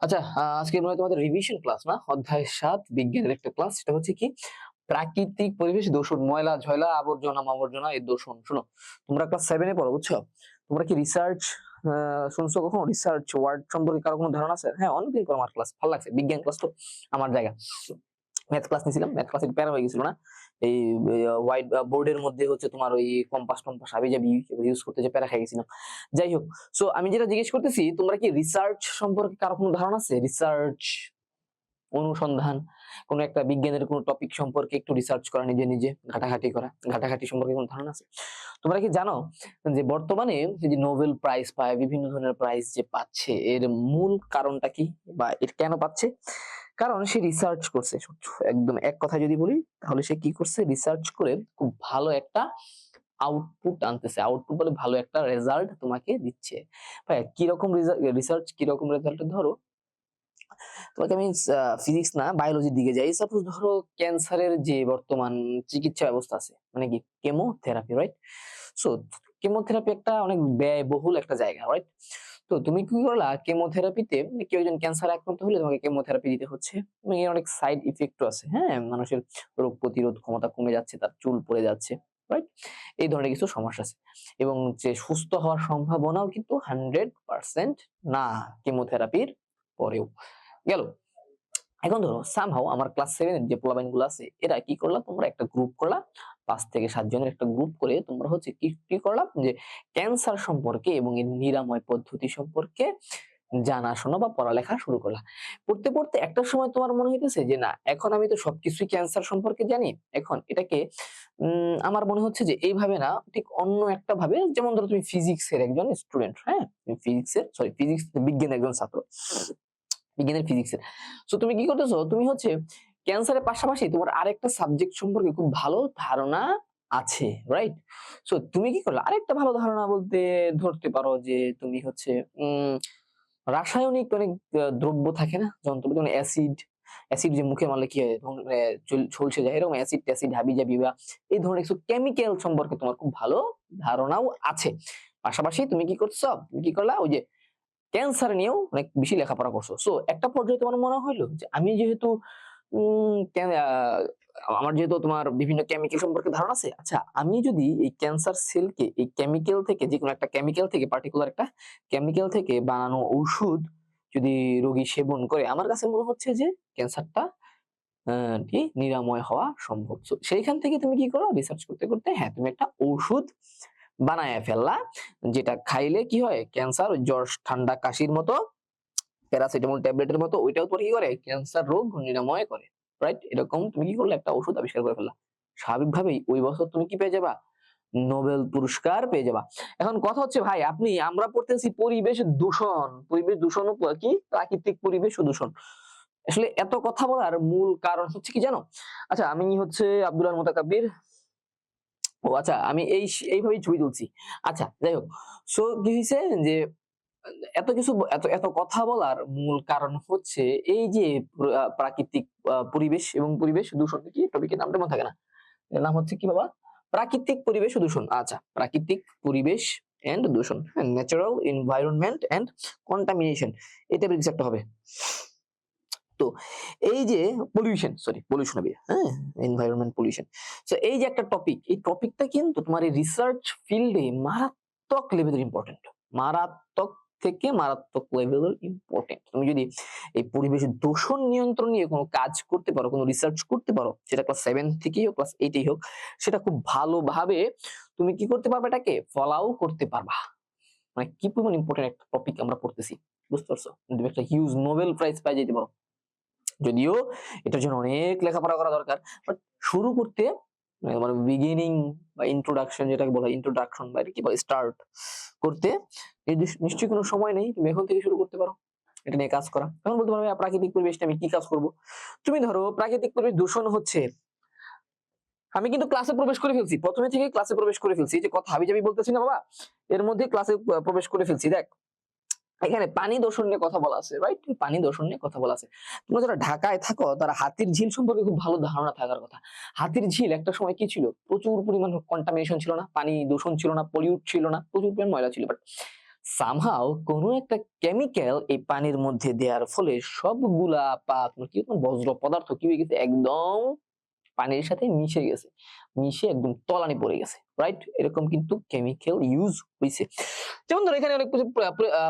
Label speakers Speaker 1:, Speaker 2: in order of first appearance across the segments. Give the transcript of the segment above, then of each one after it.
Speaker 1: আচ্ছা, আজকে মনে হয় তোমাদের রিভিশন ক্লাস না? অধ্যায় ৭ বিজ্ঞানের একটা ক্লাস। সেটা হচ্ছে কি? প্রাকৃতিক পরিবেশ দূষণ, ময়লা-ঝয়লা, আবর্জনা-মাবর্জনা এর দূষণ। শোনো, তোমরা ক্লাস 7 এ পড়ো, বুঝছো? তোমরা কি রিসার্চ আ শুনছো কখনো? রিসার্চ ওয়ার্ড সম্পর্কে কারো কোনো ধারণা আছে? হ্যাঁ, অনেকদিন পর আমার ক্লাস। ভাল লাগছে। বিজ্ঞান ক্লাস তো আমার জায়গা। ম্যাথ ক্লাস নিছিলাম। ম্যাথ ক্লাসে প্যারা হয়ে গেছিল না? এই হোয়াইট বোর্ডের মধ্যে হচ্ছে তোমার ওই কম্পাস-টম্পাস হাবিজাবি এগুলো ইউজ করতে যে প্যারা খেয়ে গেছিলাম। যাই হোক, সো আমি যেটা জিজ্ঞেস করতেছি, তোমরা কি রিসার্চ সম্পর্কে কারো কোনো ধারণা আছে? রিসার্চ, অনুসন্ধান, কোন একটা বিজ্ঞানের কোন টপিক সম্পর্কে একটু রিসার্চ করা, নিজে ঘাটাঘাটি করা। ঘাটাঘাটি সম্পর্কে কোন ধারণা আছে? তোমরা কি জানো যে বর্তমানে এই যে নোবেল প্রাইজ পায়, বিভিন্ন ধরনের প্রাইজ যে পাচ্ছে, এর মূল কারণটা কি? বা এর কেন পাচ্ছে? কারণ সে রিসার্চ করছে। একদম এক কথায় যদি বলি, তাহলে সে কি করছে? রিসার্চ করে খুব ভালো একটা আউটপুট আনতেছে। আউটপুট বলে ভালো একটা রেজাল্ট তোমাকে দিচ্ছে। ভাই কিরকম রিসার্চ, কিরকম রেজাল্ট? ধরো তোমাকে আমি ফিজিক্স না বায়োলজির দিকে যাই। সাপোজ ধরো ক্যান্সারের যে বর্তমান চিকিৎসা ব্যবস্থা আছে, মানে কি কেমোথেরাপি, রাইট? সো কেমোথেরাপি একটা অনেক ব্যয়বহুল একটা জায়গা, রাইট? তো তুমি কি করলা, কেমোথেরাপিতে কেউ একজন ক্যান্সার আক্রান্ত হলে তোমাকে কেমোথেরাপি দিতে হচ্ছে এবং এর অনেক সাইড ইফেক্টও আছে। হ্যাঁ, মানুষের রোগ প্রতিরোধ ক্ষমতা কমে যাচ্ছে, তার চুল পড়ে যাচ্ছে, রাইট? এই ধরনের কিছু সমস্যা আছে এবং যে সুস্থ হওয়ার সম্ভাবনাও কিন্তু 100% না কেমোথেরাপির পরেও। গেল। এখন ধরো সামহাউ আমার ক্লাস 7 এর যে পোলাপাইন গুলো আছে, এরা কি করলা, তোমরা একটা গ্রুপ করলা, 5 থেকে 7 জনের একটা গ্রুপ করে তোমরা হচ্ছে কি করলা, যে ক্যান্সার সম্পর্কে এবং এর নিরাময় পদ্ধতি সম্পর্কে জানাশোনা বা পড়ালেখা শুরু করলা। পড়তে পড়তে একটা সময় তোমার মনে হইতেছে যে না, এখন আমি তো সবকিছুই ক্যান্সার সম্পর্কে জানি, এখন এটাকে আমার মনে হচ্ছে যে এইভাবে না, ঠিক অন্য একটা ভাবে, যেমন ধরো তুমি ফিজিক্সের একজন স্টুডেন্ট, হ্যাঁ, ফিজিক্স বিজ্ঞানের একজন ছাত্র, বিজ্ঞানের ফিজিক্সের। সো তুমি কি করতেছো, তুমি হচ্ছে ক্যান্সারের পাশাপাশি তোমার আরেকটা সাবজেক্ট সম্পর্কে খুব ভালো ধারণা আছে, রাইট? সো তুমি কি করলে, আরেকটা ভালো ধারণা বলতে ধরতে পারো যে তুমি হচ্ছে উম রাসায়নিক অনেক দ্রব্য থাকে না, যেমন অ্যাসিড, অ্যাসিড যে মুখে মারলে কি হয়, ঝলসে যায়, এরকম অ্যাসিড ট্যাসিড হাবিজাবি বা এই ধরনের কিছু কেমিক্যাল সম্পর্কে তোমার খুব ভালো ধারণাও আছে। পাশাপাশি তুমি কি করছো, তুমি কি করলা, ওই যে ক্যান্সার নিয়েও অনেক বেশি লেখাপড়া করছো। সো একটা পর্যায়ে তোমার মনে হইলো যে আমি যেহেতু উম ক্যা- আহ, আমার যেহেতু তোমার বিভিন্ন কেমিক্যাল সম্পর্কে ধারণা আছে, আচ্ছা আমি যদি এই ক্যান্সার সেলকে এই কেমিক্যাল থেকে, যে কোনো একটা কেমিক্যাল থেকে, পার্টিকুলার একটা কেমিক্যাল থেকে বানানো ঔষধ যদি রোগী সেবন করে, আমার কাছে মনে হচ্ছে যে ক্যান্সারটা কি নিরাময় হওয়া সম্ভব। So, সেইখান থেকে তুমি কি করো, রিসার্চ করতে করতে হ্যাঁ তুমি একটা ঔষধ বানায় ফেললা, যেটা খাইলে কি হয়, ক্যান্সার, জ্বর ঠান্ডা কাশির মতো প্যারাসিটামল ট্যাবলেটের মতো, ওইটাও তোমার কি করে, ক্যান্সার রোগ নিরাময় করে, রাইট? এরকম তুমি কি করলে, একটা ওষুধ আবিষ্কার করে ফেললা। স্বাভাবিকভাবেই ওই বছর তুমি কি পেয়ে যাবা, নোবেল পুরস্কার পেয়ে যাবা। এখন কথা হচ্ছে ভাই, আমরা পড়তেছি পরিবেশ দূষণ, পরিবেশ দূষণ ও কি প্রাকৃতিক পরিবেশ ও দূষণ। আসলে এত কথা বলার মূল কারণ হচ্ছে কি জানো? আচ্ছা, আমি হচ্ছে আব্দুল্লাহ মুতাকাব্বির। ও আচ্ছা, আমি এইভাবেই ছবি তুলছি। আচ্ছা, যাই হোক। সো কি হয়েছে যে এত কিছু, এত এত কথা বলার মূল কারণ হচ্ছে এই যে প্রাকৃতিক পরিবেশ এবং পরিবেশ দূষণ, কি টপিকের নামটা মনে থাকে না, এর নাম হচ্ছে কি বাবা, প্রাকৃতিক পরিবেশ ও দূষণ। আচ্ছা, প্রাকৃতিক পরিবেশ এন্ড দূষণ, হ্যাঁ, ন্যাচারাল এনভায়রনমেন্ট এন্ড কন্টামিনেশন, এটা কিছু একটা হবে। তো এই যে পলিউশন হবে, হ্যাঁ, এনভায়রনমেন্ট পলিউশন। সো এই যে একটা টপিক, এই টপিকটা কিন্তু তোমার এই রিসার্চ ফিল্ডে মারাত্মক লেভেলের ইম্পর্টেন্ট, মারাত্মক থেকে মারাত্মক লেভেলের ইম্পর্টেন্ট। তুমি যদি এই পরিবেশ দূষণ নিয়ন্ত্রণ নিয়ে কোনো কাজ করতে পারো, কোনো রিসার্চ করতে পারো, সেটা ক্লাস 7 থেকেই হোক, ক্লাস 8 হোক, সেটা খুব ভালোভাবে তুমি কি করতে পারবে, এটাকে ফলাও করতে পারবা। মানে কি পরিমাণ ইম্পর্টেন্ট একটা টপিক আমরা পড়তেছি, বুঝতে পারছো? তুমি একটা হিউজ নোবেল প্রাইজ পাই যেতে পারো, যদিও এটার জন্য অনেক লেখাপড়া করা দরকার, বাট শুরু করতে, মানে বিগিনিং বা ইন্ট্রোডাকশন, যেটাকে বলা হয় ইন্ট্রোডাকশন বা এটা কি বলে, স্টার্ট করতে নিশ্চয়ই কোনো সময় নেই, তুমি এখন থেকে শুরু করতে পারো এটা নিয়ে কাজ করা। এখন বলতে পারবে প্রাকৃতিক পরিবেশটা আমি কি কাজ করব। তুমি ধরো প্রাকৃতিক পরিবেশ দূষণ হচ্ছে, আমি কিন্তু ক্লাসে প্রবেশ করে ফেলছি, প্রথমে থেকে ক্লাসে প্রবেশ করে ফেলছি, এই যে কথা হাবিজাবি বলতেছি না বাবা, এর মধ্যে ক্লাসে প্রবেশ করে ফেলছি। দেখ, এখানে পানি দূষণ নিয়ে কথা বলা আছে, রাইট? পানি দূষণ নিয়ে কথা বলা আছে। তোমরা যারা ঢাকায় থাকো, তারা হাতির ঝিল সম্পর্কে খুব ভালো ধারণা থাকার কথা। হাতির ঝিল একটা সময় কি ছিল, প্রচুর পরিমাণ কন্টামিনেশন ছিল না, পানি দূষণ ছিল না, পলিউট ছিল না, প্রচুর পরিমাণ ময়লা ছিল, বাট সামহাও কোনো একটা কেমিক্যাল এই পানির মধ্যে দেওয়ার ফলে সবগুলা কি বজ্র পদার্থ কি হয়ে গেছে, একদম পানির সাথে মিশে গেছে, মিশে একদম তলানি পড়ে গেছে, রাইট? এরকম কিন্তু কেমিক্যাল ইউজ হয়েছে। যেমন ধরো এখানে অনেক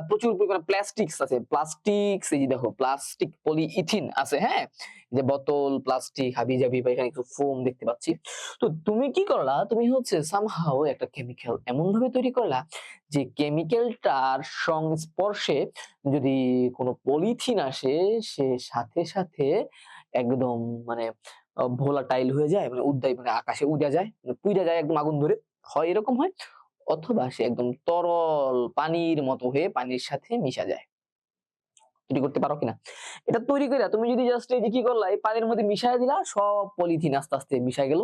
Speaker 1: প্রচুর পরিমাণে প্লাস্টিক্স আছে, প্লাস্টিক্স, এই যে দেখো প্লাস্টিক পলিইথিন আছে, হ্যাঁ, যে বোতল প্লাস্টিক হাবি জাবি, বা এখানে কিছু ফোম দেখতে পাচ্ছি। তো তুমি কি করলা, তুমি হচ্ছে সামহাও একটা কেমিক্যাল এমন ভাবে তৈরি করলা যে কেমিক্যালটার সংস্পর্শে যদি কোনো পলিথিন আসে, সে সাথে সাথে একদম মানে ভোলাটাইল হয়ে যায়, মানে উদ্দাই, মানে আকাশে উড়ে যায়, মানে পুইরা যায়, একদম আগুন ধরে হয়, এরকম হয়। অথবা সে একদম তরল পানির মতো হয়ে পানির সাথে মিশা যায়। তৈরি করতে পারো কিনা? এটা তৈরি করে তুমি যদি জাস্ট এই যে কি করলা, এই পানির মধ্যে মিশায় দিলা, সব পলিথিন আস্তে আস্তে মিশা গেল।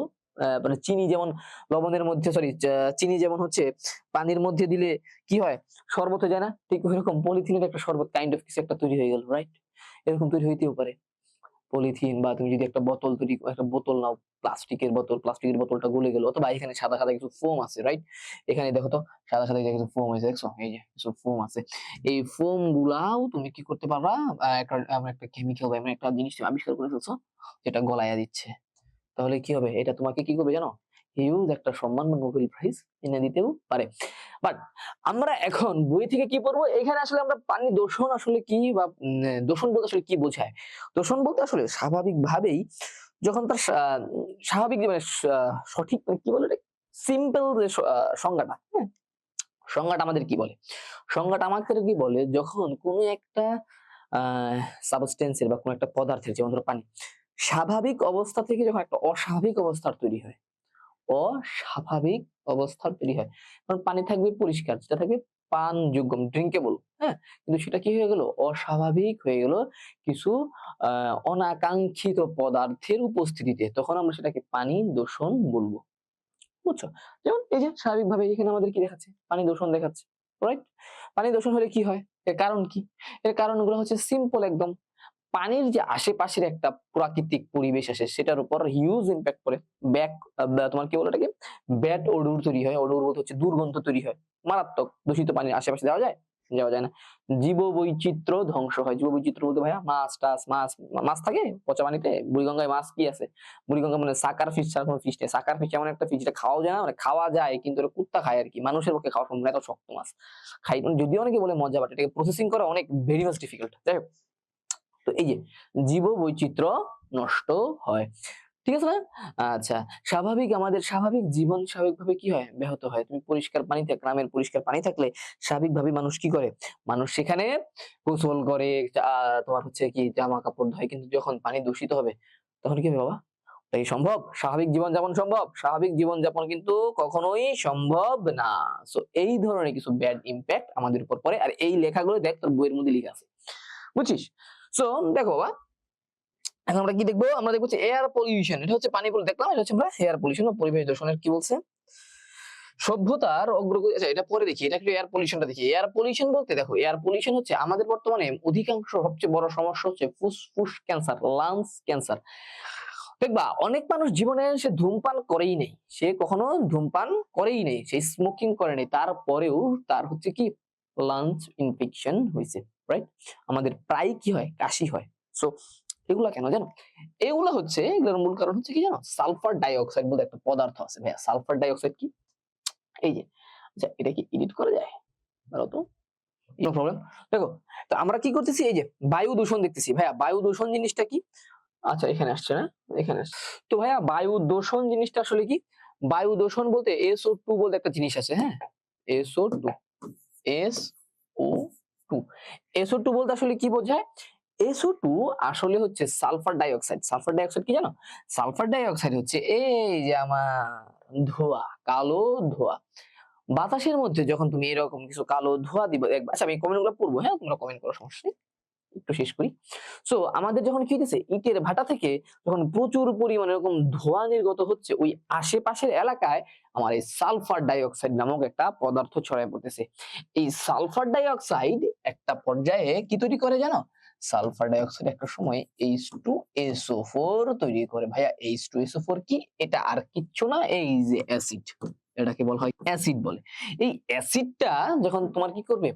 Speaker 1: মানে চিনি যেমন লবণের মধ্যে, সরি, চিনি যেমন হচ্ছে পানির মধ্যে দিলে কি হয়, শরবত হয়ে যায় না, ঠিক ওইরকম পলিথিনের একটা শরবত কাইন্ড অফ কিছু একটা তৈরি হয়ে গেল, রাইট? এরকম তৈরি হইতেও পারে পলিথিন। বা তুমি যদি একটা বোতল তৈরি, একটা বোতল নাও, প্লাস্টিকের বোতল, প্লাস্টিকের বোতলটা গলে গেল, অথবা এখানে সাদা সাদা কিছু ফোম আছে, রাইট? এখানে দেখো তো সাদা সাদা কিছু ফোম আছে, দেখছো, এই যে কিছু ফোম আছে। এই ফোম গুলাও তুমি কি করতে পারবা, একটা কেমিক্যাল বা এমন একটা জিনিস তুমি আবিষ্কার করে ফেলছো, যেটা গলাইয়া দিচ্ছে। তাহলে কি হবে, এটা তোমাকে কি করবে জানো, হিউজ একটা সম্মান বা নোবেল প্রাইজ এনে দিতেও পারে। বাট আমরা এখন বই থেকে কি পড়বো, এখানে আসলে আমরা পানি দূষণ আসলে কি, বা দূষণ বলতে আসলে কি বোঝায়। দূষণ বলতে আসলে স্বাভাবিকভাবেই যখন তার স্বাভাবিক যে, মানে সঠিক, মানে কি বলে, সিম্পল যে সংজ্ঞাটা, হ্যাঁ, সংজ্ঞাটা আমাদের কি বলে, সংজ্ঞাটা আমাদের কি বলে, যখন কোনো একটা সাবস্টেন্সের বা কোনো একটা পদার্থের, যেমন ধরো পানি, স্বাভাবিক অবস্থা থেকে যখন একটা অস্বাভাবিক অবস্থার তৈরি হয়, অস্বাভাবিক অবস্থার তৈরি হয়। কারণ পানি থাকবে পরিষ্কার, যেটা থাকবে পানযোগ্য, ড্রিঙ্কেবল, হ্যাঁ, কিন্তু সেটা কি হয়ে গেল, অস্বাভাবিক হয়ে গেল কিছু অনাকাঙ্ক্ষিত পদার্থের উপস্থিতিতে, তখন আমরা সেটাকে পানি দূষণ বলবো। বুঝছো? যেমন এই যে স্বাভাবিকভাবে এখানে আমাদের কি দেখাচ্ছে, পানি দূষণ দেখাচ্ছে, রাইট? পানি দূষণ হলে কি হয়, এর কারণ কি? এর কারণগুলো হচ্ছে সিম্পল একদম। পানির যে আশেপাশের একটা প্রাকৃতিক পরিবেশ আছে, সেটার উপর হিউজ ইম্প্যাক্ট পড়ে। ব্যাক তোমার কি বলে এটাকে, ব্যাড ওডোর তৈরি হয়, ওডোর বলতে হচ্ছে দুর্গন্ধ তৈরি হয়, মারাত্মক। দূষিত পানির আশেপাশে যাওয়া যায়, যাওয়া যায় না। জীববৈচিত্র্য ধ্বংস হয়। জীববৈচিত্র্য বলতে ভাইয়া মাছ টাছ, মাছ থাকে পচা পানিতে। বুড়িগঙ্গায় মাছ কি আছে, বুড়িগঙ্গা মানে সাকার ফিশ ছাড়া কোনো ফিশ নেই। সাকার ফিশ এমন একটা ফিশ, যেটা খাওয়া যায় না, মানে খাওয়া যায় কিন্তু এটা কুত্তা খায় আর কি, মানুষের পক্ষে খাওয়া সম্ভব না, এত শক্ত মাছ। খাই, যদিও অনেকে বলে মজা, বাট এটাকে প্রসেসিং করা অনেক ভেরি মাচ ডিফিকাল্ট। যাই হোক, তো এই যে জীববৈচিত্র্য নষ্ট হয়, ঠিক আছে না? আচ্ছা, আমাদের স্বাভাবিক জীবন স্বাভাবিকভাবে কি হয়, ব্যাহত হয়। তুমি পরিষ্কার পানিতে, গ্রামের পরিষ্কার পানি থাকলে স্বাভাবিকভাবে মানুষ কি করে, মানুষ সেখানে গোসল করে, তোমার হচ্ছে কি জামা কাপড় ধোয়। কিন্তু যখন পানি দূষিত হবে, তখন কি হবে বাবা, এই সম্ভব স্বাভাবিক জীবন যাপন সম্ভব? স্বাভাবিক জীবন যাপন কিন্তু কখনোই সম্ভব না। সো এই ধরনের কিছু ব্যাড ইম্প্যাক্ট আমাদের উপর পড়ে। আর এই লেখাগুলো দেখ, তোর বইয়ের মধ্যে লেখা আছে, বুঝছিস? সো দেখো বাবা, এখন আমরা কি দেখবো, আমরা দেখবো এয়ার পলিউশন। এটা হচ্ছে পানি দেখলাম, এটা হচ্ছে আমরা এয়ার পলিউশন বা পরিবেশ দূষণের কি বলছে, সভ্যতার অগ্রগতি। আচ্ছা, এটা পরে দেখি, এটা একটু এয়ার পলিউশনটা দেখি। এয়ার পলিউশন বলতে দেখো, এয়ার পলিউশন হচ্ছে আমাদের বর্তমানে অধিকাংশ সবচেয়ে বড় সমস্যা হচ্ছে ফুসফুস ক্যান্সার, লাংস ক্যান্সার। দেখবা অনেক মানুষ জীবনে সে ধূমপান করেই নেই, সে কখনো ধূমপান করেই নেই, সে স্মোকিং করে নেই, তারপরেও তার হচ্ছে কি লাংস ইনফেকশন হয়েছে, রাইট? আমাদের প্রায় কি হয়, কাশি হয়। সো এগুলা কেন জানো, এগুলা হচ্ছে, এগুলোর মূল কারণ হচ্ছে কি জানো, সালফার ডাইঅক্সাইড বলে একটা পদার্থ আছে ভাইয়া। সালফার ডাইঅক্সাইড কি, এই যে, আচ্ছা এটা কি এডিট করা যায়, ধরো তো, নো প্রবলেম। দেখো, তো আমরা কি করতেছি, এই যে বায়ু দূষণ দেখতেছি ভাইয়া। বায়ু দূষণ জিনিসটা কি, আচ্ছা এখানে আসছে না, এখানে আসছে। তো ভাইয়া বায়ু দূষণ জিনিসটা আসলে কি, বায়ু দূষণ বলতে SO2 বলতে একটা জিনিস আছে, হ্যাঁ, SO2, SO2, SO2 বলতে আসলে কি বোঝায়, SO2 আসলে হচ্ছে সালফার ডাইঅক্সাইড। সালফার ডাইঅক্সাইড কি জানো, সালফার ডাইঅক্সাইড হচ্ছে এই যে আমার ধোঁয়া, কালো ধোঁয়া। বাতাসের মধ্যে যখন তুমি এরকম কিছু কালো ধোঁয়া দিবে, আচ্ছা আমি কমেন্ট গুলো পড়বো, হ্যাঁ, তোমরা কমেন্ট করো, সমস্যা নেই, একটু শেষ করি। সো আমাদের যখন কি হইতেছে, ইটের ভাটা থেকে যখন প্রচুর পরিমাণে এরকম ধোঁয়া নির্গত হচ্ছে, ওই আশেপাশের এলাকায় আমার এই সালফার ডাইঅক্সাইড নামক একটা পদার্থ ছড়ায় পড়তেছে। এই সালফার ডাইঅক্সাইড একটা পর্যায়ে কি তৈরি করে জানো, সালফার ডাইঅক্সাইড একটা সময় H2SO4 তৈরি করে। ভাইয়া H2SO4 কি, এটা আর কিচ্ছু না, এই যে অ্যাসিড, এটাকে বলা হয় অ্যাসিড বলে। এই অ্যাসিডটা যখন তোমার কি করবে,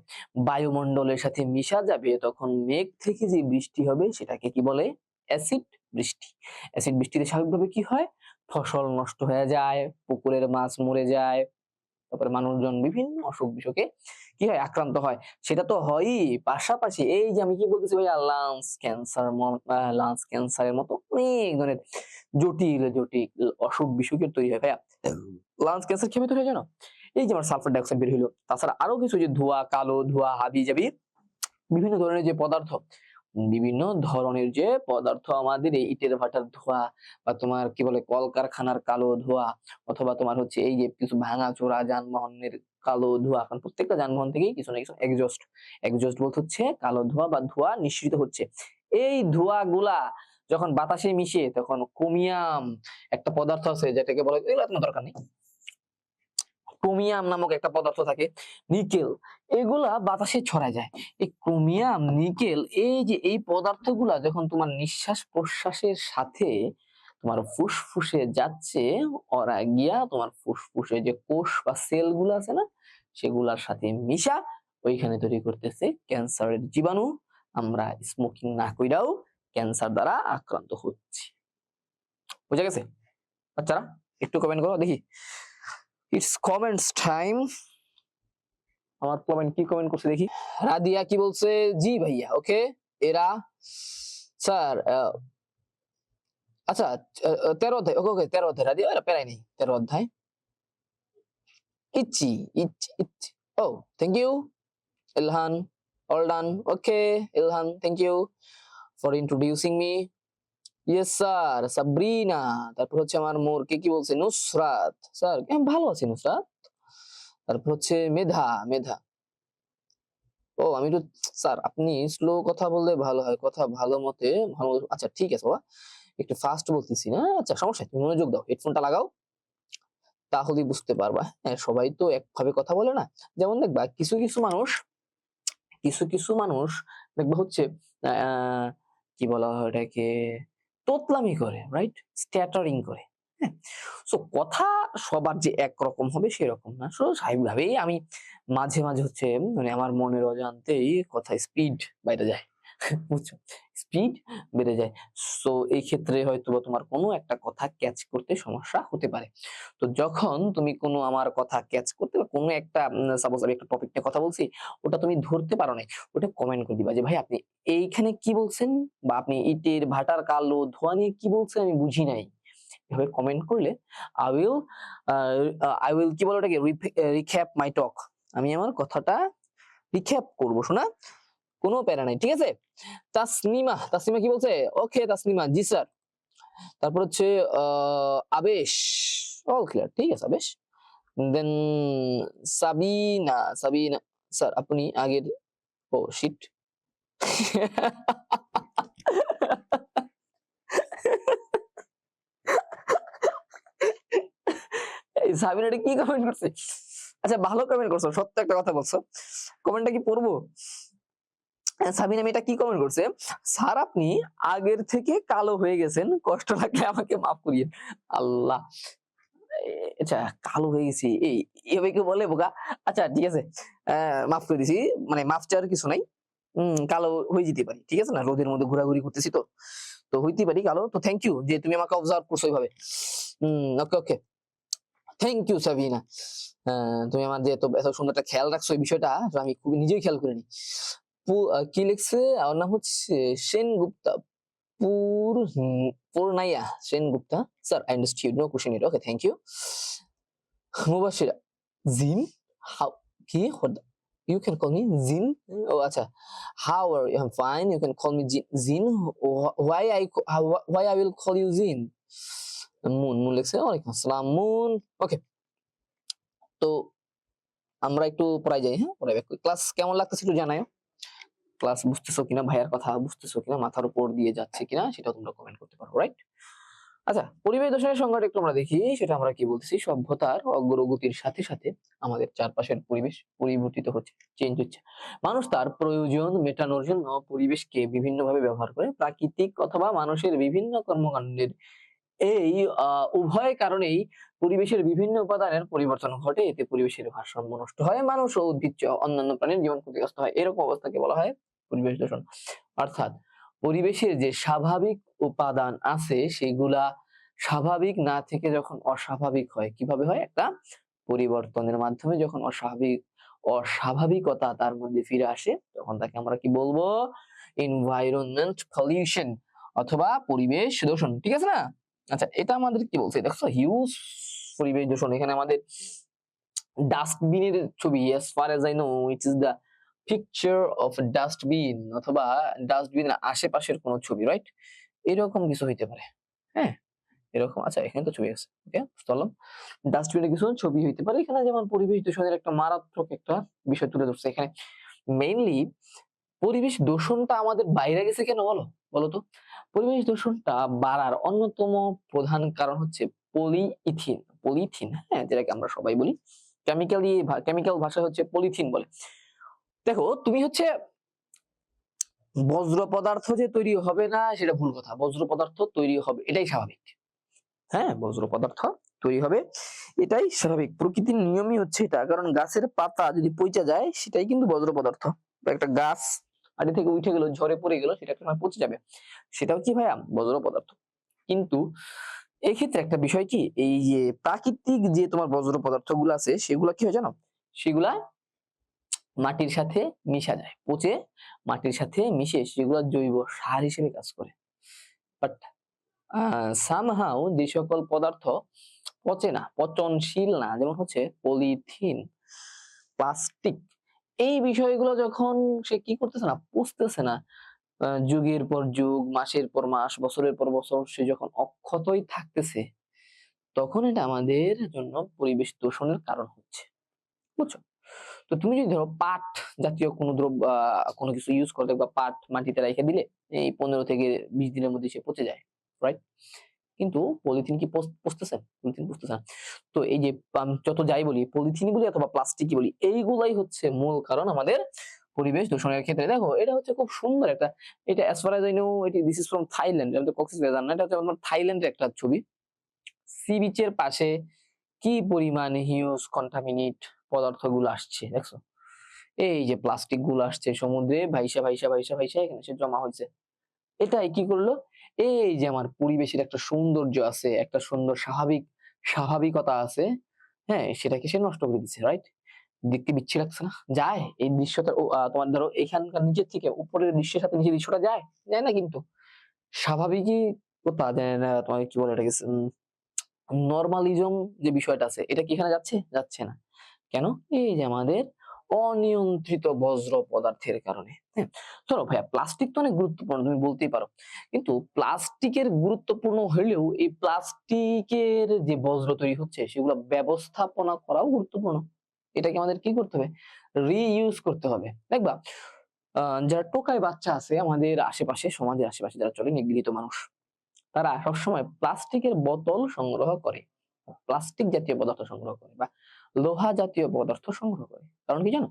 Speaker 1: বায়ুমণ্ডলের সাথে মিশা যাবে, তখন মেঘ থেকে যে বৃষ্টি হবে সেটাকে কি বলে, অ্যাসিড বৃষ্টি। অ্যাসিড বৃষ্টিতে স্বাভাবিকভাবে কি হয়, ফসল নষ্ট হয়ে যায়, পুকুরের মাছ মরে যায়, তারপরে মানুষজন বিভিন্ন অসুখ বিসুখে কি হয়, আক্রান্ত হয়। সেটা তো হয়ই, পাশাপাশি এই যে আমি কি বলতেছি ভাইয়া, লাংস ক্যান্সারের মতো অনেক ধরনের জটিল জটিল অসুখ বিসুখের তৈরি হয় ভাইয়া। লাংস ক্যান্সার কিভাবে তৈরি হয় জানো? এই যে আমার সালফার ডাইঅক্সাইড বের হইলো, তাছাড়া আরো কিছু যে ধোঁয়া, কালো ধোঁয়া, হাবি জাবি বিভিন্ন ধরনের যে পদার্থ, বিভিন্ন ধরনের যে পদার্থ আমাদের এই ইটের ভাটার ধোঁয়া, বা তোমার কি বলে কলকারখানার কালো ধোঁয়া, অথবা তোমার হচ্ছে এই যে কিছু ভাঙাচোরা যানবাহনের কালো ধোঁয়া, কারণ প্রত্যেকটা যানবাহন থেকেই কিছু না কিছু এক্সজস্ট বলতে হচ্ছে কালো ধোঁয়া বা ধোঁয়া নিঃসৃত হচ্ছে। এই ধোঁয়াগুলা যখন বাতাসে মিশে, তখন ক্রোমিয়াম একটা পদার্থ আছে যেটাকে বলে, এগুলো তোমার দরকার নেই, ক্রোমিয়াম নামক একটা পদার্থ থাকে, নিকেল, এগুলা বাতাসে ছড়ায় যায়। এই ক্রোমিয়াম, নিকেল, এই যে এই পদার্থগুলা যখন তোমার নিঃশ্বাস প্রশ্বাসের সাথে তোমার ফুসফুসে যাচ্ছে, ওরা গিয়া তোমার ফুসফুসে যে কোষ বা সেল গুলো আছে না, সেগুলার সাথে মিশা ওইখানে তৈরি করতেছে ক্যান্সারের জীবাণু। আমরা স্মোকিং না কইরাও ক্যান্সার দ্বারা আক্রান্ত হচ্ছি। বুঝা গেছে বাচ্চারা? একটু কমেন্ট করো দেখি। It's comments time. আমার কমেন্ট কি কমেন্ট করছে দেখি। রাদিয়া কি বলছে, জি ভাইয়া ওকে। এরা স্যার আচ্ছা 13 অধ্যায়, ওকে ওকে 13 অধ্যায় রাদিয়া, এরা প্যারাই নেই, 13 অধ্যায়। ইচ্ছি ইচ্ছি ও thank you Ilhan, all done, okay Ilhan, thank you for introducing me. Yes sir, Sabrina, তারপর হচ্ছে আমার মোর কে কি বলছে, নুসরাত স্যার, ভালো আছি নুসরাত। তারপর হচ্ছে মেধা, মেধা, ও আমি তো স্যার আপনি স্লো কথা বললে ভালো হয়, কথা ভালো মতে ভালো, আচ্ছা ঠিক আছে বাবা, একটু ফাস্ট বলতেছি না, আচ্ছা সমস্যা, তুমি মনোযোগ দাও, হেডফোনটা লাগাও, তাহলেই বুঝতে পারবা। হ্যাঁ, সবাই তো একভাবে কথা বলে না। যেমন দেখবা কিছু কিছু মানুষ, কিছু কিছু মানুষ দেখবা হচ্ছে আহ কি বলা হয় এটাকে, তোতলামি করে, রাইট, স্ট্যাটারিং করে। হ্যাঁ, সো কথা সবার যে একরকম হবে সেরকম না। সো স্বাভাবিকভাবেই আমি মাঝে মাঝে হচ্ছে মানে আমার মনের অজান্তেই কথা স্পিড বাইরে যায়, বুঝছো, স্পিড বেড়ে যায়। সো এই ক্ষেত্রে হয়তো তোমার কোনো একটা কথা ক্যাচ করতে সমস্যা হতে পারে। তো যখন তুমি কোনো আমার কথা ক্যাচ করতে, বা কোনো একটা সাপোজ আমি একটা টপিক নিয়ে কথা বলছি, ওটা তুমি ধরতে পারো না, ওটা কমেন্ট করে দিবা যে ভাই আপনি এইখানে কি বলছেন, বা আপনি ইটের ভাটার কালো ধোঁয়া নিয়ে কি বলছেন আমি বুঝি নাই। এভাবে কমেন্ট করলে আই উইল কি বলে ওটাকে, রিক্যাপ মাই টক, আমি আমার কথাটা রিক্যাপ করবো, শোনা, কোনো প্যারা নাই, ঠিক আছে। তাসনিমা, তাসনিমা কি বলছে, ওকে তাসনিমা, জি স্যার। তারপর হচ্ছে আবেশ, অল ক্লিয়ার, ঠিক আছে আবেশ। দেন সাবিনা, সাবিনা স্যার আপনি আগের, ও শিট এই সাবিনাটা কি কমেন্ট করছে, আচ্ছা ভালো কমেন্ট করছো, সত্য একটা কথা বলছো, কমেন্টটা কি পড়বো। সাবিনা মেয়েটা কি কমেন্ট করছে, স্যার আপনি আগের থেকে কালো হয়ে গেছেন, কষ্ট লাগলে আমাকে মাফ করিয়েন। আল্লাহ, আচ্ছা কালো হয়ে গেছি এই এভাবে কেউ বলে বোকা? আচ্ছা ঠিক আছে, মাফ করে দিছি, মানে মাফ চাওয়ার কিছু নাই। কালো হয়ে যেতে পারি, ঠিক আছে না, রোদের মধ্যে ঘোরাঘুরি করতেছি তো, তো হইতে পারি কালো। তো থ্যাংক ইউ যে তুমি আমাকে অবজার্ভ করছো ওইভাবে। ওকে ওকে, থ্যাংক ইউ সাবিনা। তুমি আমার যে এত এত সুন্দর একটা খেয়াল রাখছো এই বিষয়টা, তো আমি খুবই নিজেই খেয়াল করিনি। কি লিখছে, আমার নাম হচ্ছে সেনগুপ্তা, পুর Purnaiya Sengupta, sir I understood, no question it, okay thank you. Mubashira, জিন, হাউ, কি you can call me Zin. Oh, acha. How are you? I'm fine. You can call me Zin. Why I will call you Zin? Moon, moon লিখছে, ওয়ালাইকুম আসসালাম moon. ওকে, তো আমরা একটু পড়াই যাই, হ্যাঁ পড়াই। ক্লাস কেমন লাগতেছে একটু জানাও, ক্লাস বুঝতেছো কিনা, ভাইয়ার কথা বুঝতেছো কিনা, মাথার উপর দিয়ে যাচ্ছে কিনা, সেটা তোমরা কমেন্ট করতে পারো, রাইট। আচ্ছা, পরিবেশ দূষণের সংজ্ঞাটা একটু আমরা দেখি, সেটা আমরা কি বলতেছি, সভ্যতার অগ্রগতির সাথে সাথে আমাদের চারপাশের পরিবেশ পরিবর্তিত হচ্ছে, চেঞ্জ হচ্ছে। মানুষ তার প্রয়োজন মেটানোর জন্য পরিবেশকে বিভিন্নভাবে ব্যবহার করে, প্রাকৃতিক অথবা মানুষের বিভিন্ন কর্মকাণ্ডের এই উভয় কারণেই পরিবেশের বিভিন্ন উপাদানের পরিবর্তন ঘটে, এতে পরিবেশের ভারসাম্য নষ্ট হয়, মানুষ ও উদ্ভিদ অন্যান্য প্রাণীর জীবন ক্ষতিগ্রস্ত হয়। এরকম অবস্থাকে বলা হয় পরিবেশ দূষণ। অর্থাৎ পরিবেশের যে স্বাভাবিক উপাদান আছে সেগুলা স্বাভাবিক না থেকে যখন অস্বাভাবিক হয়, কিভাবে হয়? একটা পরিবর্তনের মাধ্যমে যখন অস্বাভাবিকতা তার মধ্যে ফিরে আসে, তখন তাকে আমরা কি বলবো? এনভায়রনমেন্ট পলিউশন অথবা পরিবেশ দূষণ। ঠিক আছে না? আচ্ছা, এটা আমাদের কি বলছে দেখছো? হিউজ পরিবেশ দূষণ। এখানে আমাদের ডাস্টবিনের ছবি, as far as I know it is the picture of a dustbin অথবা ডাস্টবিনের আশেপাশের কোনো ছবি, রাইট? এরকম কিছু হইতে পারে। হ্যাঁ, এরকম। আচ্ছা, এখানে তো ছবি আছে। ওকে, চললাম। ডাস্টবিনের কিছু ছবি হইতে পারে। এখানে যেমন পরিবেশ দূষণের একটা মারাত্মক একটা বিষয় তুলে ধরছে এখানে। মেইনলি পরিবেশ দূষণটা আমাদের বাইরে গেছে কেন বলো? বলো তো? পরিবেশ দূষণটা বাড়ার অন্যতম প্রধান কারণ হচ্ছে পলিইথিন। পলিথিন, হ্যাঁ, যেটাকে আমরা সবাই বলি। কেমিক্যাল ভাষায় হচ্ছে পলিথিন বলে। দেখো, তুমি হচ্ছে বজ্র পদার্থ যে তৈরি হবে না সেটা ভুল কথা। বজ্র পদার্থ তৈরি হবে, এটাই স্বাভাবিক। হ্যাঁ, বজ্র পদার্থ তৈরি হবে, এটাই স্বাভাবিক। প্রকৃতির নিয়মই হচ্ছে এটা। কারণ গাছের পাতা যদি পচে যায় সেটাই কিন্তু বজ্র পদার্থ। বা একটা গাছ আড়ি থেকে উঠে গেল, ঝড়ে পড়ে গেল, সেটা একটা সময় পচে যাবে, সেটাও কি ভাইয়া? বজ্র পদার্থ। কিন্তু এক্ষেত্রে একটা বিষয় কি, এই যে প্রাকৃতিক যে তোমার বজ্র পদার্থ গুলো আছে সেগুলা কি হয় জানো? সেগুলা মাটির সাথে মিশা যায়, পচে মাটির সাথে মিশে সেগুলা জৈব সার হিসেবে কাজ করে। বাট সামহাউ যে সকল পদার্থ পচে না, পচনশীল না, যেমন হচ্ছে পলিথিন, প্লাস্টিক, এই বিষয়গুলো যখন সে কি করতেছে না, পচতেছে না, যুগের পর যুগ, মাসের পর মাস, বছরের পর বছর সে যখন অক্ষতই থাকতেছে, তখন এটা আমাদের জন্য পরিবেশ দূষণের কারণ হচ্ছে। বুঝছো? তো তুমি যদি ধরো পাট জাতীয় কোনো দ্রব্য, কোনো কিছু ইউজ করে দেখবা পাট মাটিতে রেখে দিলে এই 15 থেকে 20 দিনের মধ্যে সে পচে যায়, রাইট? কিন্তু পলিথিন কি পচতেছে? পলিথিন পচতেছে না। তো এই যে যত যাই বলি, পলিথিনই বলি অথবা প্লাস্টিকই বলি, এইগুলাই হচ্ছে মূল কারণ আমাদের পরিবেশ দূষণের ক্ষেত্রে। দেখো, এটা হচ্ছে খুব সুন্দর একটা, এটা as far as I know this is from Thailand. এটা তো কক্সবাজার না, এটা হচ্ছে আমার থাইল্যান্ডের একটা ছবি। সি বিচের পাশে কি পরিমাণ হিউজ কন্টামিনেট পদার্থগুলো আসছে দেখছো? এই যে প্লাস্টিক গুলো আসছে সমুদ্রে ভাইসা ভাইসা ভাইসা ভাইসা এখানে সে জমা হয়েছে। এটাই কি করলো? এই যে আমার পরিবেশের একটা সৌন্দর্য আছে, একটা সুন্দর স্বাভাবিকতা আছে, হ্যাঁ, সেটাকে সে নষ্ট করে দিচ্ছে, রাইট? দেখতে বিচ্ছি লাগছে না? যায় এই দৃশ্যটা, তোমার ধরো এখানকার নিচের থেকে উপরের দৃশ্যের সাথে নিচের দৃশ্যটা যায়, যায় না? কিন্তু স্বাভাবিকই কোথা যায় না, তোমার কি বলে এটাকে, নরমালিজম যে বিষয়টা আছে, এটা কি এখানে যাচ্ছে? যাচ্ছে না। কেন? এই যে আমাদের অনিয়ন্ত্রিত বজ্র পদার্থের কারণে। হ্যাঁ, ধরো ভাইয়া প্লাস্টিক তো অনেক গুরুত্বপূর্ণ, তুমি বলতেই পারো, কিন্তু প্লাস্টিকের গুরুত্বপূর্ণ হলেও এই প্লাস্টিকের যে বজ্র তৈরি হচ্ছে সেগুলো ব্যবস্থাপনা করাও গুরুত্বপূর্ণ। এটাকে আমাদের কি করতে হবে? রিইউজ করতে হবে। দেখবা, যারা টোকাই বাচ্চা আছে আমাদের আশেপাশে, সমাজের আশেপাশে যারা চলে, নিগৃহীত মানুষ, তারা সবসময় প্লাস্টিকের বোতল সংগ্রহ করে, প্লাস্টিক জাতীয় পদার্থ সংগ্রহ করে বা লোহা জাতীয় পদার্থ সংগ্রহ করে। কারণ কি জানো?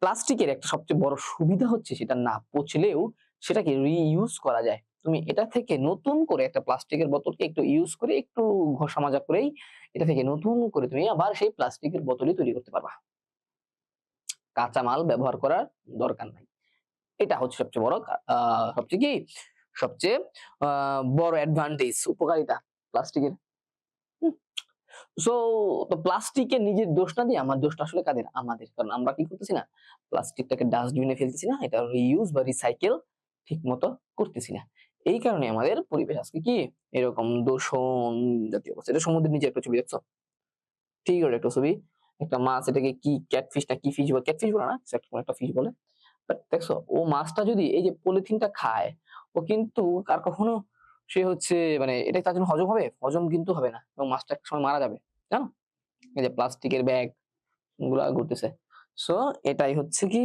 Speaker 1: প্লাস্টিকের একটা সবচেয়ে বড় সুবিধা হচ্ছে সেটা না পচলেও সেটাকে রিইউজ করা যায়। তুমি এটা থেকে নতুন করে একটা প্লাস্টিকের বোতলকে একটু ইউজ করে, একটু ঘষা মাজা করেই এটা থেকে নতুন করে তুমি আবার সেই প্লাস্টিকের বোতলই তৈরি করতে পারবা। কাঁচামাল ব্যবহার করার দরকার নাই। এটা হচ্ছে সবচেয়ে বড় সবচেয়ে কি, সবচেয়ে বড় অ্যাডভান্টেজ, উপকারিতা প্লাস্টিকের। সো তো প্লাস্টিকের নিজের দোষ না দিয়ে আমার দোষটা আসলে কাদের? আমাদের। কারণ আমরা কি করতেছি না, প্লাস্টিকটাকে ডাস্টবিনে ফেলতেছি না, এটা রিইউজ বা রিসাইকেল ঠিক মতো করতেছি না। এই কারণে আমাদের পরিবেশ আজকে কি এরকম দূষণ জাতীয় অবস্থা। এটা সমুদ্রের নিচে একটা ছবি দেখছো? ঠিক আছে, একটা ছবি, একটা মাছ, এটাকে কি ক্যাটফিশ না কি ফিশ বলে, ক্যাটফিশ বলে না, একটা ফিশ বলে। বাট দেখছো, ও মাছটা যদি এই যে পলিথিনটা খায়, ও কিন্তু আর কখনো সে হচ্ছে মানে এটা তার জন্য হজম হবে? হজম কিন্তু হবে না, এবং মাছটা একটা সময় মারা যাবে, জানো? এই যে প্লাস্টিকের ব্যাগ গুলা ঘুরতেছে। সো এটাই হচ্ছে কি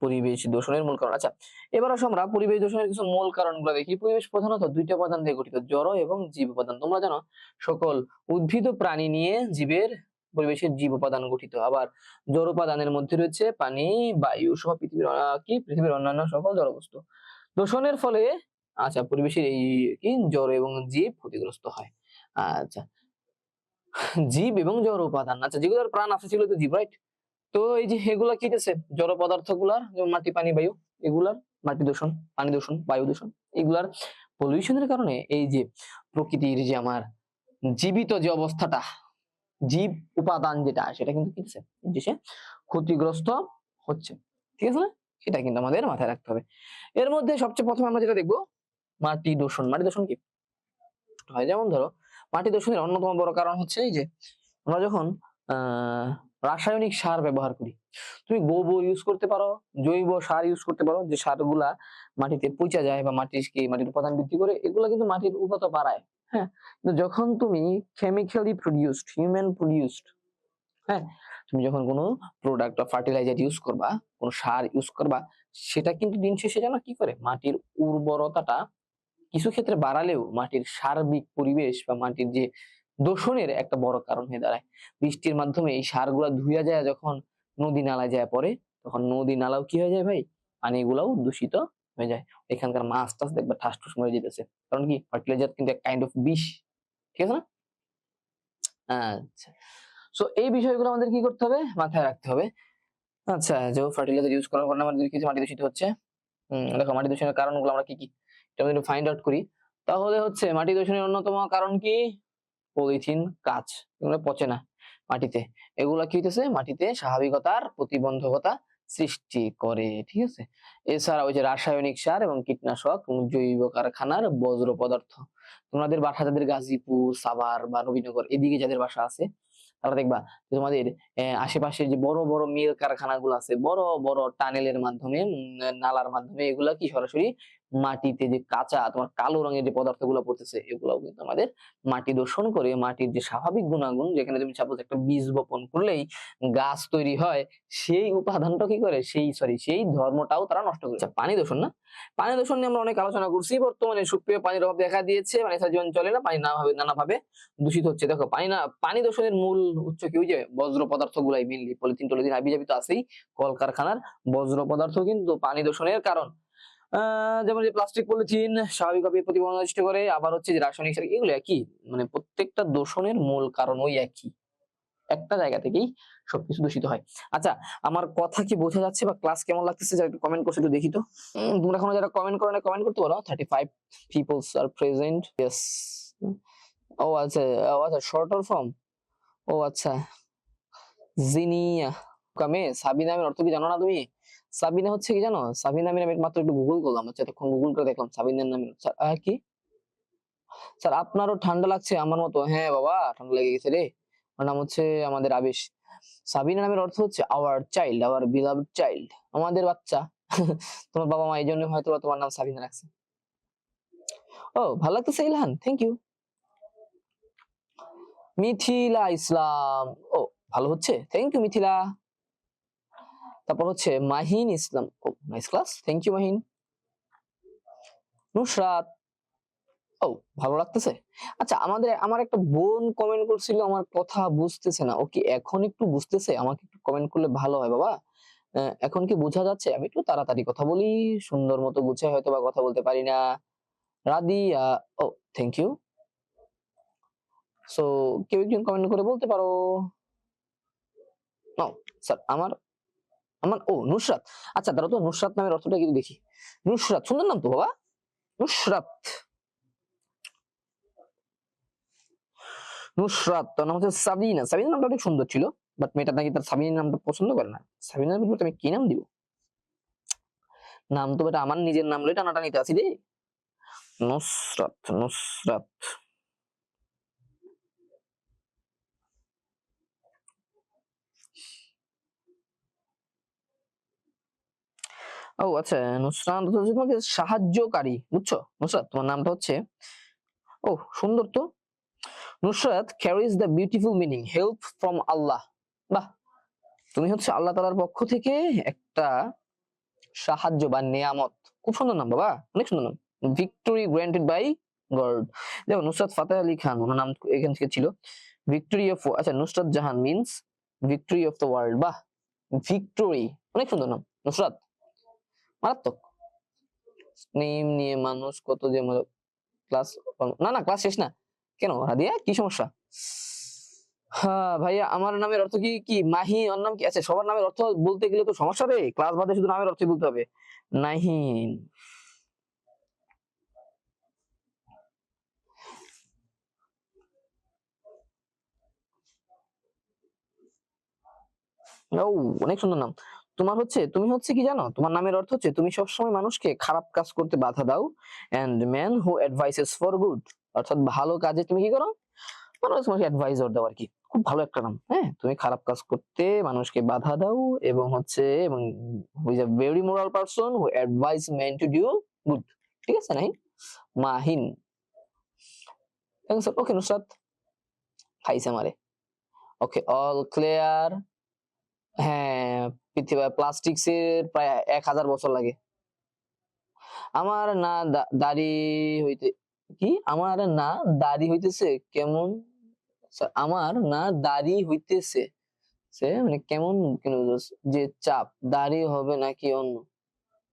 Speaker 1: পরিবেশ দূষণের মূল কারণ। আচ্ছা, এবার আসো আমরা পরিবেশ দূষণের কিছু মূল কারণগুলো দেখি। পরিবেশ প্রধানত দুইটা উপাদান দিয়ে গঠিত, জড় এবং জীব উপাদান। তোমরা জানো সকল উদ্ভিদ ও প্রাণী নিয়ে জীবের পরিবেশের জীব উপাদান গঠিত। আবার জড় উপাদানের মধ্যে রয়েছে পানি, বায়ু সহ পৃথিবীর পৃথিবীর অন্যান্য সকল জড়বস্তু। দূষণের ফলে আচ্ছা, পরিবেশের এই কি জড় এবং জীব ক্ষতিগ্রস্ত হয়। আচ্ছা, জীব এবং জড় উপাদান, আচ্ছা যেগুলোর প্রাণ আছে সেগুলো তো জীব, রাইট? তো এই যে এগুলা কি হইতেছে, জড় পদার্থ গুলার, যেমন মাটি, পানি, বায়ু, এগুলার মাটি দূষণ, পানি দূষণ, বায়ু দূষণ, এগুলার পলিউশনের কারণে এই যে প্রকৃতির যে আমার জীবিত যে অবস্থাটা, জীব উপাদান যেটা সেটা কিন্তু কি হচ্ছে, যে সে ক্ষতিগ্রস্ত হচ্ছে। ঠিক আছে না? এটা কিন্তু আমাদের মাথায় রাখতে হবে। এর মধ্যে সবচেয়ে প্রথমে আমরা যেটা দেখবো, মাটি দূষণ। মাটি দূষণ কি হয়, যেমন ধরো মাটি দূষণের অন্যতম বড় কারণ হচ্ছে এই যে আমরা যখন রাসায়নিক সার ব্যবহার করি, তুমি গোবর ইউজ করতে পারো, জৈব সার ইউজ করতে পারো, যে সারগুলা মাটিতে পচা যায় বা মাটির উপাদান বৃদ্ধি করে, এগুলো কিন্তু মাটির উর্বরতা বাড়ায়। হ্যাঁ, কিন্তু যখন তুমি কেমিক্যালি প্রডিউসড, হিউম্যান প্রডিউসড, হ্যাঁ, তুমি যখন কোনো প্রোডাক্ট বা ফার্টিলাইজার ইউজ করবা, কোনো সার ইউজ করবা, সেটা কিন্তু দিন শেষে যেন কি করে, মাটির উর্বরতাটা কিছু ক্ষেত্রে বাড়ালেও মাটির সার্বিক পরিবেশ বা মাটির যে দূষণের একটা বড় কারণ হয়ে দাঁড়ায়। বৃষ্টির মাধ্যমে এই সারগুলা ধুইয়া যায় যখন নদী নালায় যায় পরে, তখন নদী নালাও কি হয়ে যায় ভাই, পানিগুলাও দূষিত হয়ে যায়। এখানকার মাছ টাছ দেখবে ঠাস ঠুস মরে যেতেছে, কারণ কি, ফার্টিলাইজার কিন্তু এক কাইন্ড অফ বিষ। ঠিক আছে না? আচ্ছা, সো এই বিষয়গুলো আমাদের কি করতে হবে, মাথায় রাখতে হবে। আচ্ছা, যে ফার্টিলাইজার ইউজ করার কারণে আমাদের কিছু মাটি দূষিত হচ্ছে। দেখো মাটি দূষণের কারণগুলো আমরা কি কি, এটা যদি ফাইন্ড আউট করি, তাহলে হচ্ছে মাটি দূষণের অন্যতম কারণ কি, পলিথিন, কাঁচ, এগুলো পচে না মাটিতে। এগুলা কি হইতেছে, মাটিতে স্বাভাবিকতার প্রতিবন্ধকতা সৃষ্টি করে। ঠিক আছে? এছাড়া ওই যে রাসায়নিক সার এবং কীটনাশক এবং জৈব কারখানার বজ্র পদার্থ, তোমাদের বাসা যাদের গাজীপুর, সাভার বা নবীনগর এদিকে যাদের বাসা আছে, তারা দেখবা যে তোমাদের আশেপাশে যে বড় বড় মিল কারখানা গুলো আছে, বড় বড় টানেলের মাধ্যমে, নালার মাধ্যমে, এগুলা কি সরাসরি মাটিতে যে কাঁচা তোমার কালো রঙের যে পদার্থ গুলো পড়তেছে, এগুলাও কিন্তু আমাদের মাটি দূষণ করে। মাটির যে স্বাভাবিক গুণাগুণ, যেখানে তুমি সাপোজ একটা বীজ বপন করলেই গাছ তৈরি হয়, সেই উপাদানটা কি করে, সেই ধর্মটাও তারা নষ্ট করে। আচ্ছা, পানি দূষণ না, পানি দূষণ নিয়ে আমরা অনেক আলোচনা করছি। বর্তমানে সুপেয় পানির অভাব দেখা দিয়েছে, মানে জীবন চলে না, পানি নানাভাবে দূষিত হচ্ছে। দেখো পানি দূষণের মূল উৎস কি, ওই যে বজ্র পদার্থ গুলাই, মেনলি পলিথিন টলিথিন হাবিজাবি তো আছেই, কলকারখানার বজ্র পদার্থ কিন্তু পানি দূষণের কারণ। যেমন যে প্লাস্টিক, পলিথিন স্বাভাবিকভাবে প্রতিবন্ধক সৃষ্টি করে, আবার হচ্ছে যে রাসায়নিক সার, এগুলো একই, মানে প্রত্যেকটা দূষণের মূল কারণ ওই একই, একটা জায়গা থেকেই সবকিছু দূষিত হয়। আচ্ছা, আমার কথা কি বোঝা যাচ্ছে বা ক্লাস কেমন লাগতেছে, যারা একটু কমেন্ট করছে একটু দেখি তো। তোমরা এখনো যারা কমেন্ট করো না, কমেন্ট করতে পারো। 35 পিপলস আর প্রেজেন্ট, ইয়েস। ও আচ্ছা, ও আচ্ছা, শর্টার ফর্ম, ও আচ্ছা, জিনিয়া কামে সাবিনা নামের অর্থ কি জানো না তুমি? সাবিনা হচ্ছে কি জানো, সাবিনা নামের আমি মাত্র একটু গুগল করলাম, হচ্ছে এতক্ষণ গুগল করে দেখলাম সাবিনার নামের কি। স্যার আপনারও ঠান্ডা লাগছে আমার মতো? হ্যাঁ বাবা, ঠান্ডা লেগে গেছে রে। ওর নাম হচ্ছে আমাদের আবেশ। সাবিনা নামের অর্থ হচ্ছে our child, our beloved child, আমাদের বাচ্চা। তোমার বাবা মা এই জন্য হয়তো তোমার নাম সাবিনা রাখছে। ও ভালো লাগতেছে ইলহান, থ্যাংক ইউ। মিথিলা ইসলাম, ও ভালো হচ্ছে, থ্যাংক ইউ মিথিলা। তারপর হচ্ছে মাহিন ইসলাম, ও nice class, thank you Mahin. Nusrat, ও ভালো লাগতেছে। আচ্ছা, আমার একটা বোন কমেন্ট করছিল, আমার কথা বুঝতেছে না, ও কি এখন একটু বুঝতেছে? আমাকে একটু কমেন্ট করলে ভালো হয় বাবা। এখন কি বোঝা যাচ্ছে? আমি একটু তাড়াতাড়ি কথা বলি, সুন্দর মতো গুছিয়ে হয়তো বা কথা বলতে পারি না। রাদিয়া, ও থ্যাংক ইউ। সো কেউ একজন কমেন্ট করে বলতে পারো। ও স্যার, আমার আমার ও নুসরাত। আচ্ছা দাঁড়াও তো, নুসরাত নামের অর্থটা কিন্তু দেখি। নুসরাত সুন্দর নাম তো বাবা, নুসরাত। নুসরাত, তার নাম হচ্ছে সাবিনা। সাবিনা নামটা অনেক সুন্দর ছিল, বাট মেয়েটা নাকি তার সাবিনা নামটা পছন্দ করে না। সাবিনার পরিবর্তে আমি কি নাম দিব? নাম তো বেটা আমার নিজের নাম লই টানাটানিতে আছি রে। নুসরাত, নুসরাত। ও আচ্ছা, নুসরাত হচ্ছে তোমাকে সাহায্যকারী, বুঝছো? নুসরাত তোমার নামটা হচ্ছে, ও সুন্দর তো। Nusrat carries the beautiful meaning help from Allah. বাহ, তুমি হচ্ছে আল্লাহ তাআলার পক্ষ থেকে একটা সাহায্য বা নেয়ামত। খুব সুন্দর নাম বাবা, অনেক সুন্দর নাম। Victory granted by God. দেখো নুসরাত ফাতেহ আলী খান, ওনার নাম এখান থেকে ছিল। ভিক্টোরি অফ, আচ্ছা Nusrat Jahan means victory of the world. বাহ, ভিক্টোরি, অনেক সুন্দর নাম নুসরাত, মারাত্মক। নেম নিয়ে মানুষ কত যে ক্লাস, না না ক্লাস শেষ না কেন হাদিয়া, কি সমস্যা? হ্যাঁ ভাইয়া, আমার নামের অর্থ কি কি মাহি, ওর নাম কি? আচ্ছা সবার নামের অর্থ বলতে গেলে তো সমস্যা রে, ক্লাস বাদে শুধু নামের অর্থ বলতে হবে। নাহিন। ও, অনেক সুন্দর নাম। তুমি হচ্ছে কি জানো, তোমার নামের অর্থ হচ্ছে তুমি সবসময় মানুষকে খারাপ কাজ করতে বাধা দাও, and man who advises for good, অর্থাৎ ভালো কাজে তুমি কি করো, মানুষকে অ্যাডভাইজার দাও আর কি। খুব ভালো একটা নাম। হ্যাঁ, তুমি খারাপ কাজ করতে মানুষকে বাধা দাও এবং who is a very moral person who advice man to do good. ঠিক আছে নাই? মাহিন। ওকে নুসরাত, খাইছে আমারে। ওকে, অল ক্লিয়ার। হ্যাঁ, পৃথিবী প্লাস্টিক্স এর প্রায় 1000 বছর লাগে। আমার না দাড়ি হইতে কি, আমার না দাড়ি হইতেছে কেমন, আমার না দাড়ি হইতেছে সে মানে কেমন, কেন বুঝাস? যে চাপ দাড়ি হবে নাকি অন্য,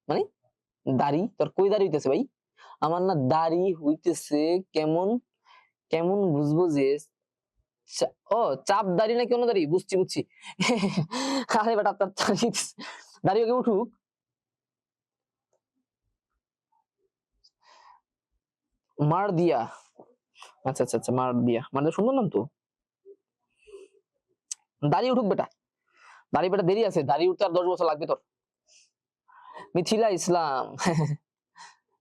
Speaker 1: মানে দাড়ি তোর কই দাড়ি হইতেছে ভাই? আমার না দাড়ি হইতেছে কেমন, কেমন বুঝবো যে ও চাপ দাড়ি নাকি অন্য দাড়ি, বুঝছি বুঝছি। আরে বেটা আপনার দাড়ি ওকে উঠুক। মার দিয়া, আচ্ছা আচ্ছা আচ্ছা, মার দিয়া মানে সুন্দর নাম তো। দাড়ি উঠুক বেটা, দাড়ি বেটা দেরি আছে, দাড়ি উঠতে আর 10 বছর লাগবে তোর। মিথিলা ইসলাম।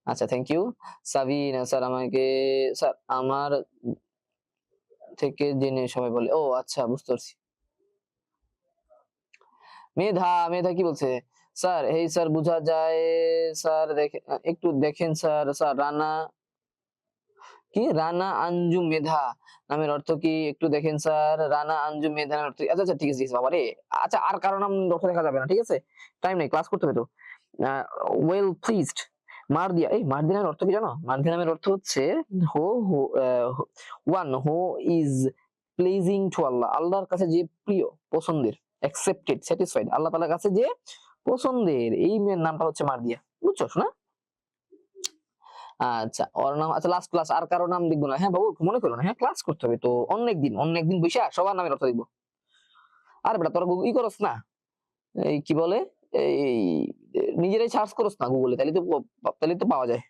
Speaker 1: আচ্ছা থ্যাংক ইউ। সাবিনা স্যার আমাকে, স্যার আমার থেকে জেনে সবাই বলে, ও আচ্ছা বুঝতে পারছি। মেধা, মেধা কি বলছে? স্যার এই স্যার বোঝা যায়, স্যার দেখে একটু দেখেন স্যার, স্যার রানা কি, রানা আঞ্জুম মেধা নামের অর্থ কি একটু দেখেন স্যার, রানা আঞ্জুম মেধা নামের অর্থ আচ্ছা আচ্ছা ঠিক আছে বাবা রে। আচ্ছা আর কারো নাম অর্থ দেখা যাবে না, ঠিক আছে, টাইম নেই, ক্লাস করতে হবে তো। Well pleased. মারদিয়া, এই মারদিয়া নামের অর্থ কি জানো? মারদিয়া নামের অর্থ হচ্ছে হো হো one who is pleasing two আল্লাহ, আল্লাহর কাছে যে প্রিয়, পছন্দের, অ্যাকসেপ্টেড, স্যাটিসফাইড, আল্লাহ তাআলার কাছে যে পছন্দের, এই মেয়ের নামটা হচ্ছে মারদিয়া, বুঝছো শোনা? আচ্ছা ওর নাম, আচ্ছা লাস্ট ক্লাস, আর কারো নাম লিখবো না, হ্যাঁ বাবু মনে করো না, হ্যাঁ ক্লাস করতে হবে তো, অনেক দিন বসে সবার নামের অর্থ লিখবো। আর বেটা তোরা ই করস না, এই কি বলে, এই নিজেরাই সার্চ করস না গুগলে, তাহলে তো পাওয়া যায়।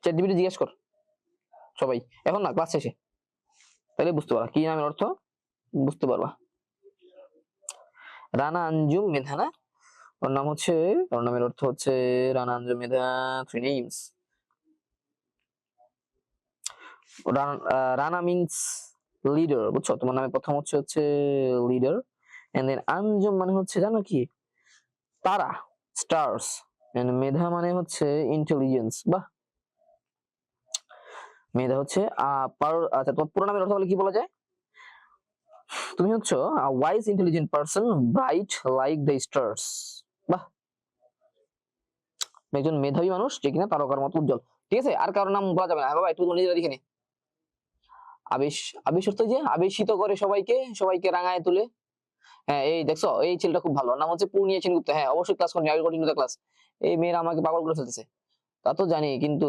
Speaker 1: চ্যাট জিপিটি জিজ্ঞেস কর সবাই, এখন না ক্লাস শেষে, তাহলে বুঝতে পারবা কি নামের অর্থ, বুঝতে পারবা। রানা আঞ্জুম মেধা না, ওর নাম হচ্ছে, ওর নামের অর্থ হচ্ছে রানা আঞ্জুম মেধা, 3 names। রানা মিন্স লিডার, বুঝছো, তোমার নামে প্রথম হচ্ছে লিডার, এন্ড দেন আঞ্জুম মানে হচ্ছে জানো কি, তারা, স্টার্স, এন্ড মেধা মানে হচ্ছে ইন্টেলিজেন্স। বাহ, মেধা হচ্ছে আচ্ছা তোমার পুরো নামের অর্থ বলে কি বলা যায়? তুমি হচ্ছে wise intelligent person, bright like the stars. বাহ, একজন মেধাবী মানুষ যে কিনা তারকার মতো উজ্জ্বল। ঠিক আছে, আর কারোর নাম বলা যাবে না বাবা, একটু নিজেরা লিখে নে। আবেশ, আবেশ অর্থ যে আবেশিত করে সবাইকে, সবাইকে রাঙায় তুলে। হ্যাঁ এই দেখছো, এই ছেলেটা খুব ভালো, নাম হচ্ছে পূর্ণিয়া সেনগুপ্ত। হ্যাঁ অবশ্যই ক্লাস করেনি, আগে কন্টিনিউ ক্লাস। এই মেয়েরা আমাকে পাগল করে ফেলতেছে, তা তো জানি, কিন্তু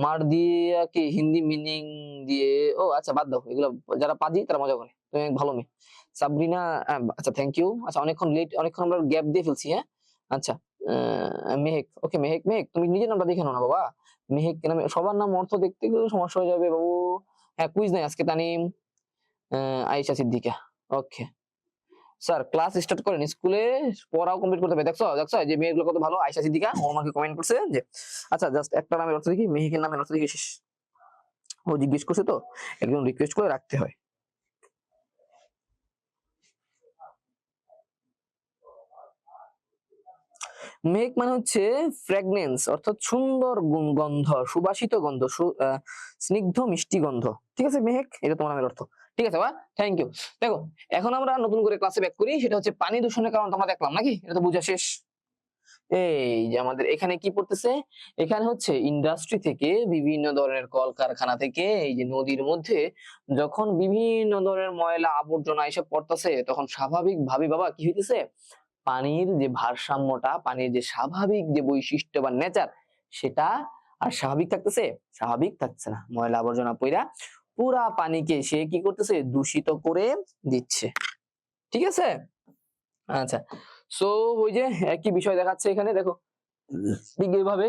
Speaker 1: মার দিয়ে কি হিন্দি মিনিং দিয়ে, ও আচ্ছা বাদ দাও এগুলো, যারা পাজি তারা মজা করে, তুমি এক ভালো মেয়ে। সাবরিনা, আচ্ছা থ্যাংক ইউ। আচ্ছা অনেকক্ষণ আমরা গ্যাপ দিয়ে ফেলছি, হ্যাঁ। আচ্ছা মেহেক, ওকে মেহেক, মেহেক তুমি নিজের নামটা দেখে নাও না বাবা। মেহেক নামে সবার নাম অর্থ দেখতে গেলে সমস্যা হয়ে যাবে বাবু। হ্যাঁ কুইজ নাই আজকে, Tanim, Ayesha Siddika. Okay sir class start করেন, স্কুলে পড়াও কমপ্লিট করতে হবে। দেখছো দেখছো যে মেয়েগুলো কত ভালো, আয়েশা সিদ্দিকা ও আমাকে কমেন্ট করছে যে, আচ্ছা জাস্ট একটা নামের অর্থ দেখি, মেহেকের নামের অর্থ দেখি শেষ। ও জিজ্ঞেস করছে তো, একদম রিকোয়েস্ট করে রাখতে হয়। মেঘ মানে হচ্ছে ফ্র্যাগনেন্স, অর্থাৎ সুন্দর গন্ধ, সুবাসিত গন্ধ, স্নিগ্ধ মিষ্টি গন্ধ। ঠিক আছে মেহেক, এটা তোমার নামের অর্থ। ঠিক আছে বা, থ্যাংক ইউ। দেখো এখন আমরা নতুন করে ক্লাসে ব্যাক করি, সেটা হচ্ছে পানি দূষণের কারণ তোমরা দেখলাম নাকি, এটা তো বোঝা শেষ। এই যে আমাদের এখানে কি পড়তেছে, এখানে হচ্ছে ইন্ডাস্ট্রি থেকে, বিভিন্ন ধরনের কলকারখানা থেকে, এই যে নদীর মধ্যে যখন বিভিন্ন ধরনের ময়লা আবর্জনা এসে পড়তেছে, তখন স্বাভাবিক ভাবে বাবা কি হইতেছে, পানির যে ভারসাম্যটা, পানির যে স্বাভাবিক যে বৈশিষ্ট্য বা নেচার, সেটা আর স্বাভাবিক থাকতেছে, স্বাভাবিক থাকছে না। ময়লা আবর্জনা পইরা পুরা পানিকে সে কি করতেছে, দূষিত করে দিচ্ছে। ঠিক আছে, আচ্ছা। সো ওই যে একই বিষয় দেখাচ্ছে এখানে, দেখো ঠিক এইভাবে,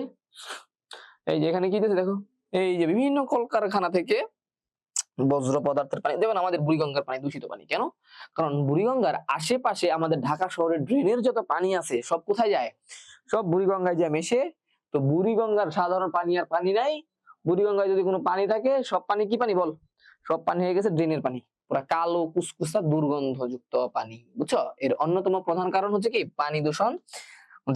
Speaker 1: এই যে এখানে কি দিতেছে দেখো, এই যে বিভিন্ন কলকারখানা থেকে বজ্র পদার্থের পানি, যেমন আমাদের বুড়িগঙ্গার পানি দূষিত পানি কেন? কারণ বুড়িগঙ্গার আশেপাশে আমাদের ঢাকা শহরের ড্রেনের যত পানি আছে সব কোথায় যায়? সব বুড়িগঙ্গায় যায় মেশে। তো বুড়িগঙ্গার সাধারণ পানি আর পানি নাই। বুড়িগঙ্গায় যদি কোনো পানি থাকে, সব পানি কি পানি বল? সব পানি হয়ে গেছে ড্রেনের পানি, পুরা কালো কুসকুসা দুর্গন্ধযুক্ত পানি, বুঝছো? এর অন্যতম প্রধান কারণ হচ্ছে কি পানি দূষণ।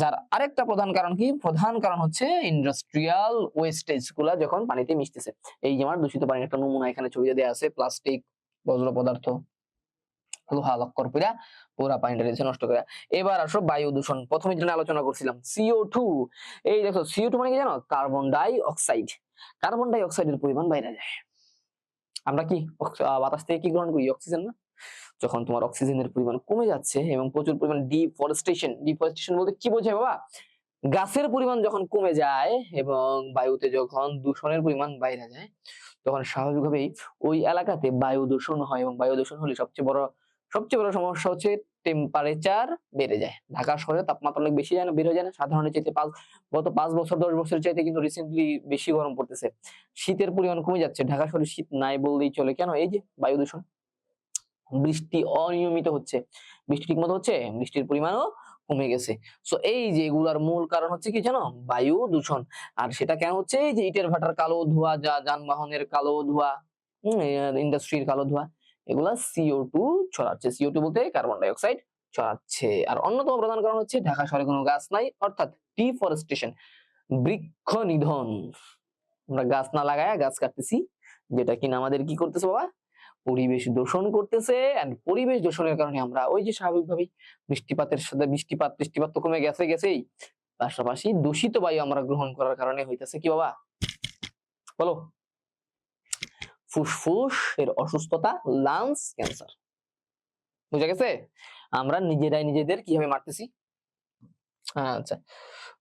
Speaker 1: যার আরেকটা প্রধান কারণ কি? প্রধান কারণ হচ্ছে ইন্ডাস্ট্রিয়াল ওয়েস্টেজ গুলা যখন পানিতে মিশতেছে। এই যে আমার দূষিত পানির একটা নমুনা এখানে ছবিতে দেওয়া আছে, প্লাস্টিক, বজ্র পদার্থ, লোহা লক্কর পুরা পুরা পানিটা নষ্ট করে। এবার আসো বায়ু দূষণ। প্রথমে যেটা আলোচনা করছিলাম CO2, এই দেখো CO2 মানে কি জানো? Carbon die oxide. Carbon die অক্সাইডের পরিমাণ বাইরে যায়। আমরা কি বাতাস থেকে কি গ্রহণ করি? অক্সিজেন না? যখন তোমার অক্সিজেনের পরিমাণ কমে যাচ্ছে এবং প্রচুর পরিমাণ ডিফরেস্টেশন, ডিফরেস্টেশন বলতে কি বোঝায় বাবা? গাছের পরিমাণ যখন কমে যায় এবং বায়ুতে যখন দূষণের পরিমাণ বাইরে যায়, তখন স্বাভাবিকভাবেই ওই এলাকাতে বায়ু দূষণ হয়, এবং বায়ু দূষণ হলে সবচেয়ে বড় সমস্যা হচ্ছে টেম্পারেচার বেড়ে যায়। ঢাকা শহরে তাপমাত্রা অনেক বেশি যায় না, বের হয়ে যায় না? সাধারণের চাইতে গত 5 বছর 10 বছরের চাইতে কিন্তু রিসেন্টলি বেশি গরম পড়তেছে। শীতের পরিমাণ কমে যাচ্ছে, ঢাকা শহরে শীত নাই বললেই চলে। কেন? এই যে বায়ু দূষণ। বৃষ্টি অনিয়মিত হচ্ছে, বৃষ্টি ঠিক মতো হচ্ছে, বৃষ্টির পরিমাণও কমে গেছে। সো এই যে এগুলার মূল কারণ হচ্ছে কি জানো? বায়ু দূষণ। আর সেটা কেন হচ্ছে? এই যে ইটের ভাটার কালো ধোঁয়া, যানবাহনের কালো ধোঁয়া, ইন্ডাস্ট্রির কালো ধোঁয়া, এগুলা CO2 ছড়াচ্ছে। CO2 বলতে কার্বন ডাই অক্সাইড ছড়াচ্ছে। আর অন্যতম প্রধান কারণ হচ্ছে ঢাকা শহরে কোনো গাছ নাই, অর্থাৎ ডিফরেস্টেশন, বৃক্ষ নিধন। আমরা গাছ না লাগায় গাছ কাটতেছি, যেটা কিনা আমাদের কি করতেছে বাবা? পরিবেশ দূষণ করতেছে। এন্ড পরিবেশ দূষণের কারণে আমরা ওই যে স্বাভাবিকভাবেই বৃষ্টিপাতের সাথে বৃষ্টিপাত তো কমে গেছেই, পাশাপাশি দূষিত বায়ু আমরা গ্রহণ করার কারণে হইতেছে কি বাবা? বলো। ফুসফুস এর অসুস্থতা, লাংস ক্যান্সার। বুঝা গেছে? আমরা নিজেরাই নিজেদের কিভাবে মারতেছি। আচ্ছা,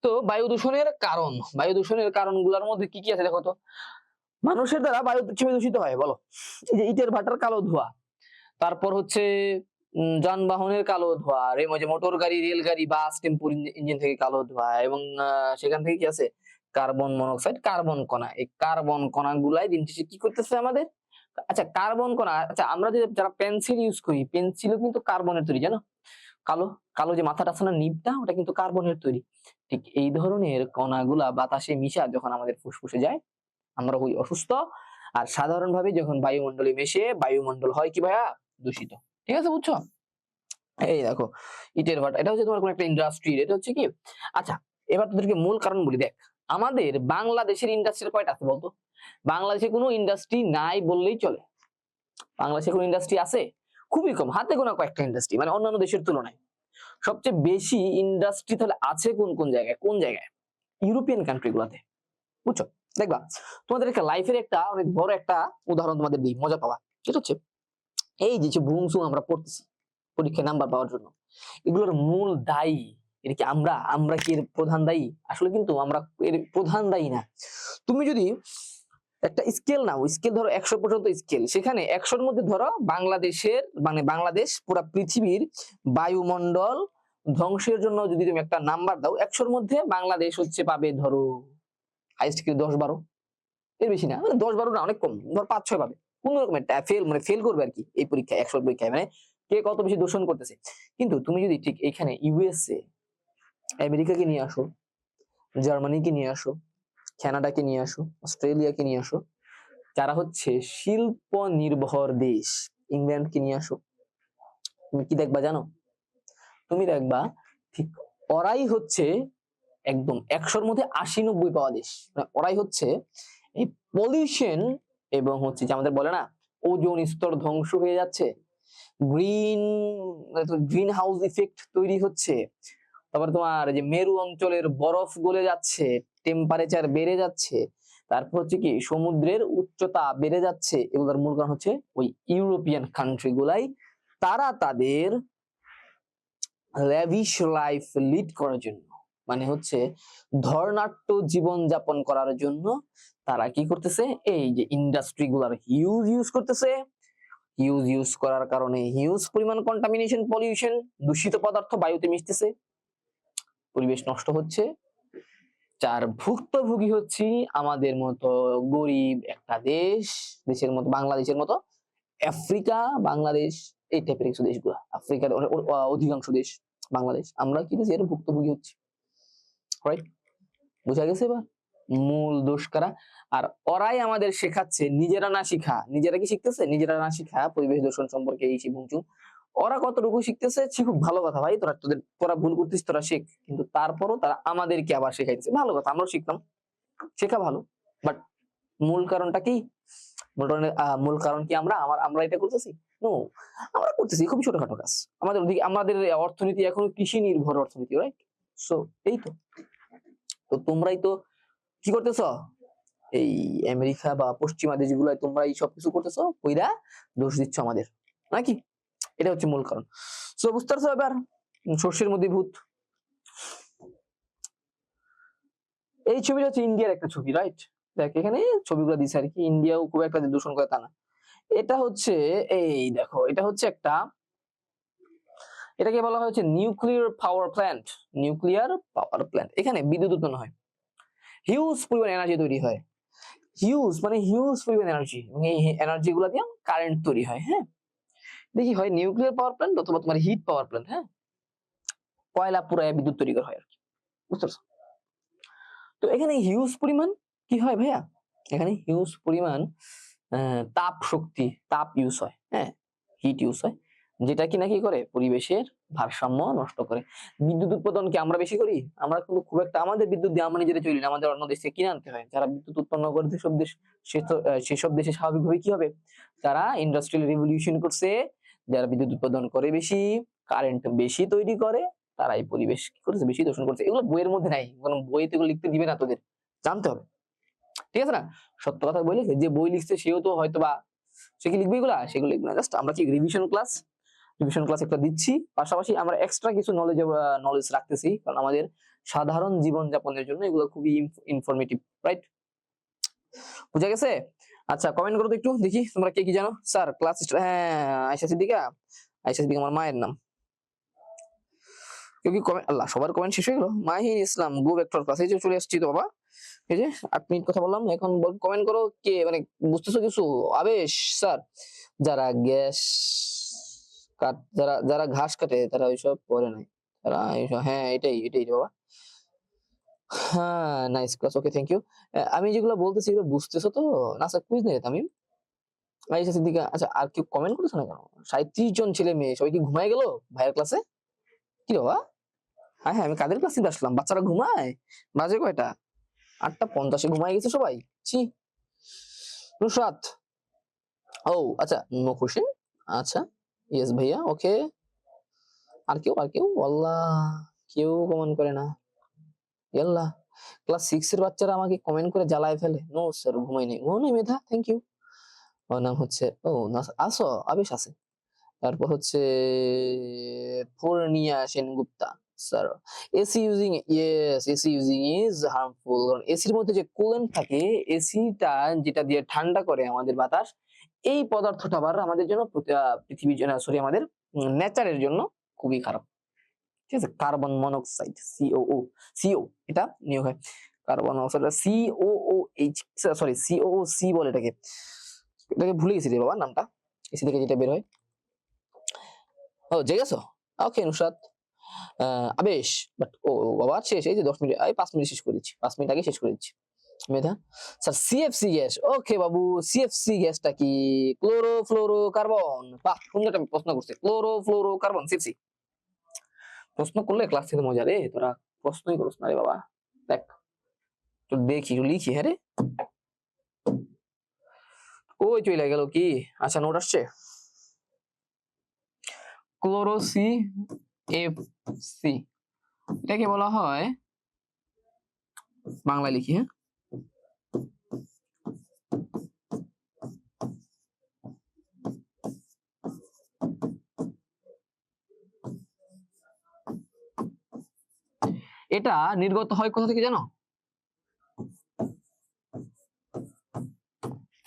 Speaker 1: তো বায়ু দূষণের কারণগুলোর মধ্যে কি কি আছে দেখো তো। মানুষের দ্বারা বায়ু কিভাবে দূষিত হয় বলো? এই যে ইটের ভাটার কালো ধোঁয়া, তারপর হচ্ছে যানবাহনের কালো ধোঁয়া, যে মোটর গাড়ি, রেলগাড়ি, বাস, টেম্পুর ইঞ্জিন থেকে কালো ধোঁয়া, এবং সেখান থেকে কি আছে? কার্বন মনোক্সাইড, কার্বন কণা। এই কার্বন কণাগুলাই দিন শেষে কি করতেছে আমাদের? আচ্ছা, কার্বন কণা, আচ্ছা আমরা যারা পেন্সিল ইউজ করি, পেন্সিলও কিন্তু কার্বনের তৈরি, জানো? কালো কালো যে মাথাটা আছে না, নিবটা, ওটা কিন্তু কার্বনের তৈরি। ঠিক এই ধরনের কণাগুলা বাতাসে মিশা যখন আমাদের ফুসফুসে যায়, আমরা হই অসুস্থ। আর সাধারণভাবে যখন বায়ুমণ্ডলে মেশে, বায়ুমণ্ডল হয় কি ভাইয়া? দূষিত। ঠিক আছে, বুঝছো? এই দেখো ইটের ভাটা, এটা হচ্ছে তোমার কোন একটা ইন্ডাস্ট্রি, এটা হচ্ছে কি? আচ্ছা, এবার তোদেরকে মূল কারণ বলি। দেখ, আমাদের বাংলাদেশের ইন্ডাস্ট্রি কয়টা আছে বলতো? বাংলাদেশে কোনো ইন্ডাস্ট্রি নাই বললেই চলে। বাংলাদেশে কোনো ইন্ডাস্ট্রি আছে? খুবই কম, হাতে গোনা কয়েকটা ইন্ডাস্ট্রি, মানে অন্যান্য দেশের তুলনায়। সবচেয়ে বেশি ইন্ডাস্ট্রি তাহলে আছে কোন জায়গায়? ইউরোপিয়ান কান্ট্রি গুলাতে, বুঝছো? দেখবা তোমাদের একটা লাইফের একটা অনেক বড় একটা উদাহরণ তোমাদের দিই, মজা পাওয়া। সেটা হচ্ছে এই যে বুমসুম আমরা পড়তেছি পরীক্ষায় নাম্বার পাওয়ার জন্য, এগুলোর মূল দায়ী এটা কি? আমরা কি এর প্রধান দায়ী? আসলে কিন্তু আমরা এর প্রধান দায়ী না। তুমি যদি একটা স্কেল নাও, স্কেল ধরো 100 পর্যন্ত স্কেল, সেখানে 100-র মধ্যে ধরো বাংলাদেশের, মানে বাংলাদেশ পুরা পৃথিবীর বায়ুমণ্ডল ধ্বংসের জন্য যদি তুমি একটা নাম্বার দাও, 100-র মধ্যে বাংলাদেশ হচ্ছে পাবে ধরো হাইস্ট কি 10-12, এর বেশি না, মানে 10-12 না, অনেক কম, ধর 5-6 পাবে। কোন রকম একটা ফেল করবে আর কি এই পরীক্ষায়, 100 পরীক্ষায়, মানে কে কত বেশি দূষণ করতেছে। কিন্তু তুমি যদি ঠিক এখানে USA, আমেরিকাকে নিয়ে আসো, জার্মানিকে নিয়ে আসো, কানাডাকে নিয়ে আসো, অস্ট্রেলিয়াকে নিয়ে আসো, যারা হচ্ছে শিল্প নির্ভর দেশ, ইংল্যান্ডকে নিয়ে আসো, তুমি কি দেখবা জানো? তুমি দেখবা ঠিক ওরাই হচ্ছে একদম 100-র মধ্যে 80-90 পাওয়া দেশ। মানে ওরাই হচ্ছে এই পলিউশন এবং হচ্ছে যে আমাদের বলে না ওজোন স্তর ধ্বংস হয়ে যাচ্ছে, গ্রিন হাউস ইফেক্ট তৈরি হচ্ছে, তারপর তোমার যে মেরু অঞ্চলের বরফ গলে যাচ্ছে, টেম্পারেচার বেড়ে যাচ্ছে, তারপর হচ্ছে কি সমুদ্রের উচ্চতা বেড়ে যাচ্ছে, এগুলোর মূল কারণ হচ্ছে ওই ইউরোপিয়ান কান্ট্রি গুলাই। তারা তাদের ল্যাভিশ লাইফ লিড করার জন্য, মানে হচ্ছে ধর্নাঢ্য জীবন যাপন করার জন্য তারা কি করতেছে, এই যে ইন্ডাস্ট্রি গুলার ইউজ করতেছে। ইউজ করার কারণে হিউজ পরিমাণ কন্টামিনেশন, পলিউশন, দূষিত পদার্থ বায়ুতে মিশতেছে, পরিবেশ নষ্ট হচ্ছে। যার ভুক্তভোগী হচ্ছি আমাদের মতো গরিব একটা দেশ, দেশের মতো বাংলাদেশের মতো, আফ্রিকা, বাংলাদেশ, এই টাইপের কিছু দেশগুলো, আফ্রিকার অধিকাংশ দেশ, বাংলাদেশ, আমরা কি এর ভুক্তভোগী হচ্ছি। রাইট? বুঝা গেছে এবার মূল দোষ কারা? আর ওরাই আমাদের শেখাচ্ছে, নিজেরা না শিখা, নিজেরা কি শিখতেছে, নিজেরা না শিখা পরিবেশ দূষণ সম্পর্কে এই শিখুন। ওরা কতটুকু শিখতেছে, শিখুক, ভালো কথা ভাই, তোরা ভুল করতিস, তোরা শেখ, কিন্তু তারপরও তারা আমাদেরকে আবার শেখাইতেছে, ভালো কথা, আমরাও শিখলাম, শেখা ভালো। বাট মূল কারণটা কি? মূল কারণ কি আমরা এটা করতেছি? নো, আমরা করতেছি খুবই ছোটখাটো কাজ। আমাদের অর্থনীতি এখনো কৃষি নির্ভর অর্থনীতি, রাইট? সো এই তো তোমরাই তো কি করতেছ, এই আমেরিকা বা পশ্চিমা দেশগুলো তোমরা এই সব কিছু করতেছো, কইরা দোষ দিচ্ছ আমাদের, নাকি? এটা হচ্ছে মূল কারণ। সো বুঝতে পারছো এবার সর্ষের মধ্যে ভূত। এই ছবিটা হচ্ছে ইন্ডিয়ার একটা ছবি, রাইট? দেখ এখানে ছবিগুলো দিছে আর কি, ইন্ডিয়াও খুব একটা দূষণ করে তা না। এটা হচ্ছে, এই দেখো, এটা হচ্ছে একটা, এটাকে বলা হয়েছে nuclear power plant. Nuclear power plant, এখানে বিদ্যুৎ উৎপন্ন হয়, হিউজ পরিমাণ এনার্জি তৈরি হয়, হিউজ পরিমাণ এনার্জি, এবং এই এনার্জি গুলা দিয়ে কারেন্ট তৈরি হয়। হ্যাঁ, দেখি হয় নিউক্লিয়ার পাওয়ার প্ল্যান্ট অথবা তোমার হিট পাওয়ার প্ল্যান্ট। হ্যাঁ, কয়লা পুরায় বিদ্যুৎ তৈরি করা হয় আর কি, বুঝতে পারছো? তো এখানে হিউজ পরিমাণ কি হয় ভাইয়া, এখানে হিউজ পরিমাণ তাপ শক্তি, তাপ ইউজ হয়, হ্যাঁ, হিট ইউজ হয়, যেটা কিনা কি করে, পরিবেশের ভারসাম্য নষ্ট করে। বিদ্যুৎ উৎপাদন কি আমরা বেশি করি? আমরা কিন্তু খুব একটা, আমাদের বিদ্যুৎ দিয়ে আমরা নিজেরা চলি না, আমাদের অন্য দেশ থেকে কিনে আনতে হয়। যারা বিদ্যুৎ উৎপন্ন করে সেসব দেশ, সেসব দেশে স্বাভাবিকভাবে কি হবে, তারা ইন্ডাস্ট্রিয়াল রিভলিউশন করছে, যারা বিদ্যুৎ উৎপাদন করে বেশি, কারেন্ট বেশি তৈরি করে, তারাই পরিবেশ কি করছে, বেশি দূষণ করছে। এগুলো বইয়ের মধ্যে নাই, কারণ বইতে এগুলো লিখতে দিবে না, তোদের জানতে হবে, ঠিক আছে না? সত্য কথা বলি, যে বই লিখছে সেও তো হয়তো বা, সে কি লিখবে এগুলা, সেগুলো লিখবে না। জাস্ট আমরা কি রিভিশন ক্লাস একটা দিচ্ছি, পাশাপাশি আমরা এক্সট্রা কিছু নলেজ রাখতেছি, কারণ আমাদের সাধারণ জীবন যাপনের জন্য এগুলো খুবই ইনফরমেটিভ, রাইট? বুঝা গেছে? আচ্ছা, কমেন্ট করো তো একটু দেখি তোমরা কে কি জানো। স্যার ক্লাস, হ্যাঁ, আয়েশা সিদ্দিকা, আয়েশা সিদ্দিকা আমার মায়ের নাম। কেউ কি কমেন্ট, আল্লাহ, সবার কমেন্ট শেষ হয়ে গেল। মাহিন ইসলাম, গো ভেক্টর ক্লাস, এই যে চলে আসছি তো বাবা, এই যে 8 মিনিট কথা বললাম, এখন কমেন্ট করো কে, মানে বুঝতেছো কিছু? আবেশ স্যার, যারা গ্যাস যারা যারা ঘাস কাটে তারা ওইসব পরে নাই, তারা এইসব, হ্যাঁ এটাই রে বাবা। হ্যাঁ, nice class, okay, thank you. আমি যেগুলো বলতেছি এগুলো বুঝতেছো তো? না স্যার, কুইজ নেই তামিম, আয়েশা সিদ্দিকা। আচ্ছা, আর কেউ কমেন্ট করেছো না কেন? 37 জন ছেলে মেয়ে সবাই কি ঘুমায় গেল ভাইয়ের ক্লাসে? কি রে বাবা? হ্যাঁ হ্যাঁ, আমি কাদের ক্লাস নিতে আসলাম, বাচ্চারা ঘুমায়? বাজে কয়টা? 8:50 ঘুমায় গেছে সবাই, ছি। নুসরাত, ও আচ্ছা, নো কোশ্চেন, আচ্ছা, ইয়েস ভাইয়া, ওকে। আর কেউ আল্লাহ, কেউ কমেন্ট করে না, ইয়াল্লাহ। ক্লাস 6 এর বাচ্চারা আমাকে কমেন্ট করে জ্বালায় ফেলে। নো স্যার, ঘুমাই নেই মেধা, থ্যাংক ইউ। ওর নাম হচ্ছে, ও না, আসো, আবেশ আছে। তারপর হচ্ছে Purnia Sengupta, sir, AC using is harmful, কারণ এসির মধ্যে যে কুলেন্ট থাকে, এসিটা যেটা দিয়ে ঠান্ডা করে আমাদের বাতাস, এই পদার্থটা আবার আমাদের জন্য, পৃথিবীর জন্য, সরি, আমাদের নেচারের জন্য খুবই খারাপ, ঠিক আছে? কার্বন মনোক্সাইড, সিও, এটা নিয়োগ হয়, কার্বন অক্সাইড, সিওওএইচ, সরি, সিওসি বলে এটাকে, ভুলে গেছি রে বাবা নামটা, এসি থেকে যেটা বের হয়। ও, জেগে গেছো? ওকে নুসরাত, আবেশ, বাট ও বাবা শেষ, এই যে 10 মিনিট, 5 মিনিট শেষ করেছি, 5 মিনিট আগে শেষ করেছি। মেধা স্যার, সিএফসি গ্যাস, ওকে বাবু, সিএফসি গ্যাসটা কি? Chlorofluoro carbon. বাহ, সুন্দর একটা প্রশ্ন করছে, ক্লোরোফ্লোরো কার্বন, সিএফসি। প্রশ্ন করলে ক্লাস থেকে মজা রে, তোরা প্রশ্নই করছ না রে বাবা। দেখ তো, দেখি লিখি, হ্যাঁ রে, ওই চলে গেল কি? আচ্ছা, নোট আসছে, ক্লোরোসি এফ সি, এটাকে বলা হয়, বাংলা লিখি, হ্যাঁ, এটা নির্গত হয় কোথা থেকে জানো?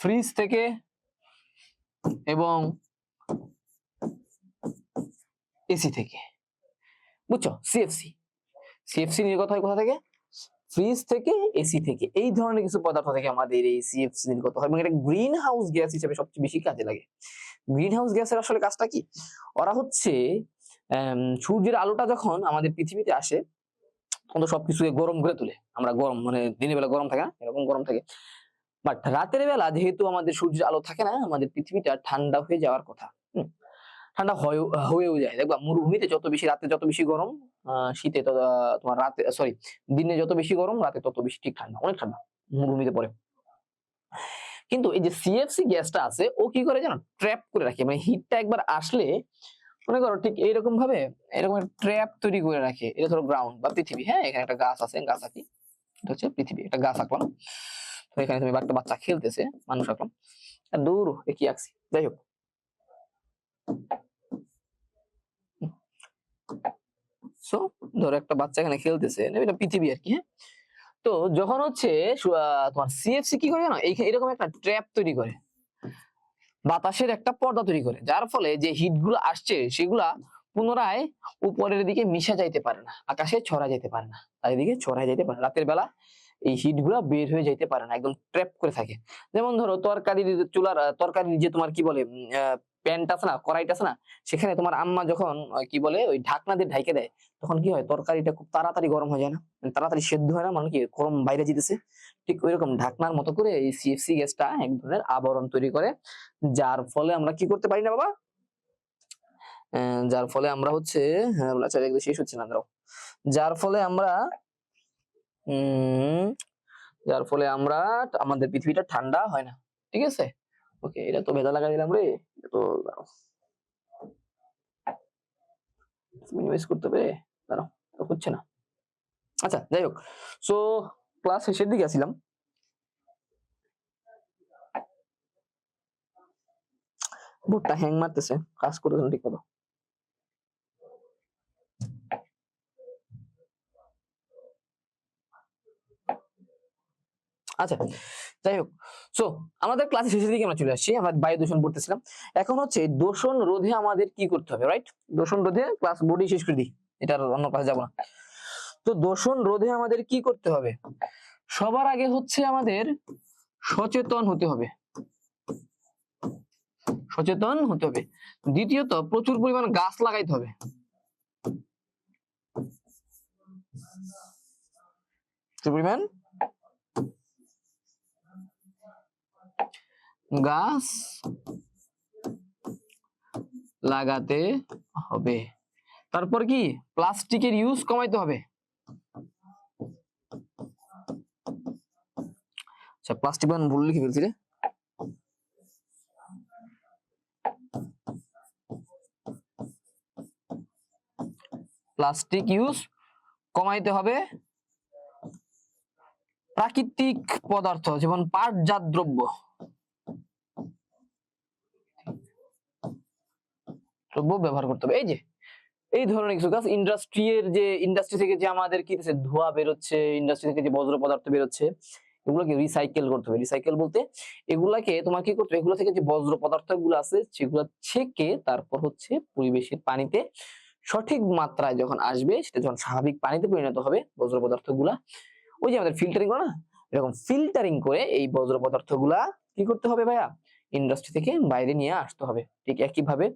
Speaker 1: ফ্রিজ থেকে এবং এসি থেকে, বুঝছো? সিএফসি নির্গত হয় কোথা থেকে? ফ্রিজ থেকে, এসি থেকে, এই ধরনের কিছু পদার্থ থেকে আমাদের এই সিএফসি নির্গত হয় এবং এটা গ্রিন হাউস গ্যাস হিসেবে সবচেয়ে বেশি কাজে লাগে। গ্রিন হাউস গ্যাসের আসলে কাজটা কি? ওরা হচ্ছে সূর্যের আলোটা যখন আমাদের পৃথিবীতে আসে তখন তো সবকিছুকে গরম করে তোলে। আমরা গরম মানে দিনের বেলা গরম থাকে না, এরকম গরম থাকে, বাট রাতের বেলা যেহেতু আমাদের সূর্যের আলো থাকে না, আমাদের পৃথিবীটা ঠান্ডা হয়ে যাওয়ার কথা। ঠান্ডা হয়েও যায়। দেখবা মরুভূমিতে যত বেশি রাতে যত বেশি গরম, শীতে তোমার রাতে সরি দিনে যত বেশি গরম, রাতে তত বেশি ঠিক ঠান্ডা, অনেক ঠান্ডা মরুভূমিতে পড়ে। কিন্তু এই যে সিএফসি গ্যাসটা আছে ও কি করে জানো? ট্র্যাপ করে রাখে, মানে হিটটা একবার আসলে মনে করো ঠিক এইরকম ভাবে এরকম ট্র্যাপ তৈরি করে রাখে। এটা ধরো গ্রাউন্ড বা পৃথিবী, হ্যাঁ এখানে একটা গাছ আছে, গাছ আঁকি, এটা হচ্ছে পৃথিবী, একটা গাছ আঁকলাম, তো এখানে তুমি একটা বাচ্চা খেলতেছে, মানুষ আঁকলাম, আর দূর কি আঁকছি, যাই হোক। সো ধরো একটা বাচ্চা এখানে খেলতেছে, এটা পৃথিবী আর কি, হ্যাঁ। তো যখন হচ্ছে তোমার সিএফসি কি করে জানো? এরকম একটা ট্র্যাপ তৈরি করে, বাতাসের একটা পর্দা তৈরি করে, যার ফলে যে হিট গুলো আসছে সেগুলা পুনরায় উপরের দিকে মিশা যাইতে পারে না, আকাশে ছড়া যেতে পারে না, চারিদিকে ছড়াই যেতে পারে না। রাতের বেলা এই হিট গুলা বের হয়ে যাইতে পারে না, একদম ট্র্যাপ করে থাকে। যেমন ধরো তরকারির চুলার তরকারির যে তোমার কি বলে প্যানটা আছে না, কড়াইটা আছে না, সেখানে তোমার আম্মা যখন কি বলে ওই ঢাকনা দিয়ে ঢাইকে দেয়, তখন কি হয়? তরকারিটা খুব তাড়াতাড়ি গরম হয়ে যায় না, তাড়াতাড়ি সেদ্ধ হয় না, মানে কি গরম বাইরে যেতেছে। ঠিক ওইরকম ঢাকনার মতো করে এই সিএফসি গ্যাসটা এক ধরনের আবরণ তৈরি করে, যার ফলে আমরা কি করতে পারি না বাবা, যার ফলে আমরা হচ্ছে শেষ হচ্ছে না, যার ফলে আমরা যার ফলে আমরা আমাদের পৃথিবীটা ঠান্ডা হয় না। ঠিক আছে, ওকে, এটা তো ভেজা লাগাই দিলাম রে, এটা তো মিনিমাইজ করতে হবে, দাঁড়াও তো হচ্ছে না। আচ্ছা যাই হোক, সো ক্লাস শেষের দিকে আসছিলাম। বোর্ডটা হ্যাং মারতেছে, কাজ করতেছে না ঠিক মতো। আচ্ছা যাই হোক, সো আমাদের ক্লাসের শেষের দিকে আমরা চলে আসছি, আমরা বায়ু দূষণ পড়তেছিলাম। এখন হচ্ছে দূষণ রোধে আমাদের কি করতে হবে, রাইট? দূষণ রোধে ক্লাস বোর্ডই শেষ করে দিই, এটা অন্য ক্লাসে যাবো না। তো দূষণ রোধে আমাদের কি করতে হবে? সবার আগে হচ্ছে আমাদের সচেতন হতে হবে, সচেতন হতে হবে। দ্বিতীয়ত প্রচুর পরিমাণ গাছ লাগাইতে হবে, প্রচুর পরিমাণ গাছ লাগাতে হবে। তারপর কি প্লাস্টিকের ইউজ কমাইতে হবে। আচ্ছা প্লাস্টিক বান ভুল লিখে ফেলছি রে, প্লাস্টিক ইউজ কমাইতে হবে। প্রাকৃতিক পদার্থ যেমন পাটজাত দ্রব্য ব্যবহার করতে হবে। এই যে এই ধরনের কিছু কাজ, ইন্ডাস্ট্রি থেকে যে আমাদের কি ধোঁয়া বেরোচ্ছে, ইন্ডাস্ট্রি থেকে যে বজ্র পদার্থ বেরোচ্ছে, এগুলোকে রিসাইকেল করতে হবে। রিসাইকেল বলতে এগুলাকে তোমার কি করতে হবে, এগুলো থেকে যে বজ্র পদার্থ গুলো আছে সেগুলো ছেঁকে তারপর হচ্ছে পরিবেশের পানিতে সঠিক মাত্রায় যখন আসবে, সেটা যখন স্বাভাবিক পানিতে পরিণত হবে বজ্র পদার্থ গুলা, ওই যে আমাদের ফিল্টারিং করে না, এরকম ফিল্টারিং করে এই বজ্র পদার্থ গুলা কি করতে হবে ভাইয়া, ইন্ডাস্ট্রি থেকে বাইরে নিয়ে আসতে হবে। ঠিক একই ভাবে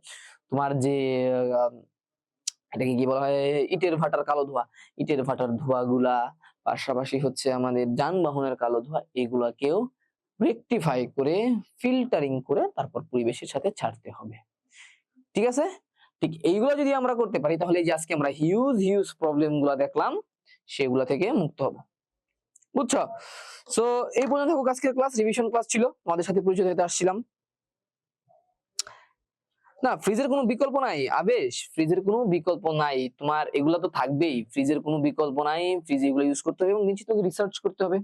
Speaker 1: তোমার যে এটাকে কি বলা হয়, ইটের ভাটার কালো ধোঁয়া, ইটের ভাটার ধোঁয়া গুলা, পাশাপাশি হচ্ছে আমাদের যানবাহনের কালো ধোঁয়া, এগুলাকেও রেকটিফাই করে ফিল্টারিং করে তারপর পরিবেশের সাথে ছাড়তে হবে। ঠিক আছে, ঠিক এইগুলো যদি আমরা করতে পারি তাহলে যে আজকে আমরা হিউজ প্রবলেম গুলা দেখলাম সেগুলা থেকে মুক্ত হব। বুঝছো? সো এই পর্যন্ত থাকুক আজকের ক্লাস, রিভিশন ক্লাস ছিল, তোমাদের সাথে পরিচয় হতে আসছিলাম। না ফ্রিজের কোনো বিকল্প নাই আবেশ, ফ্রিজের কোনো বিকল্প নাই, তোমার এগুলা তো থাকবেই, ফ্রিজের কোনো বিকল্প নাই, ফ্রিজ এগুলো ইউজ করতে হবে এবং নিশ্চিত রিসার্চ করতে হবে,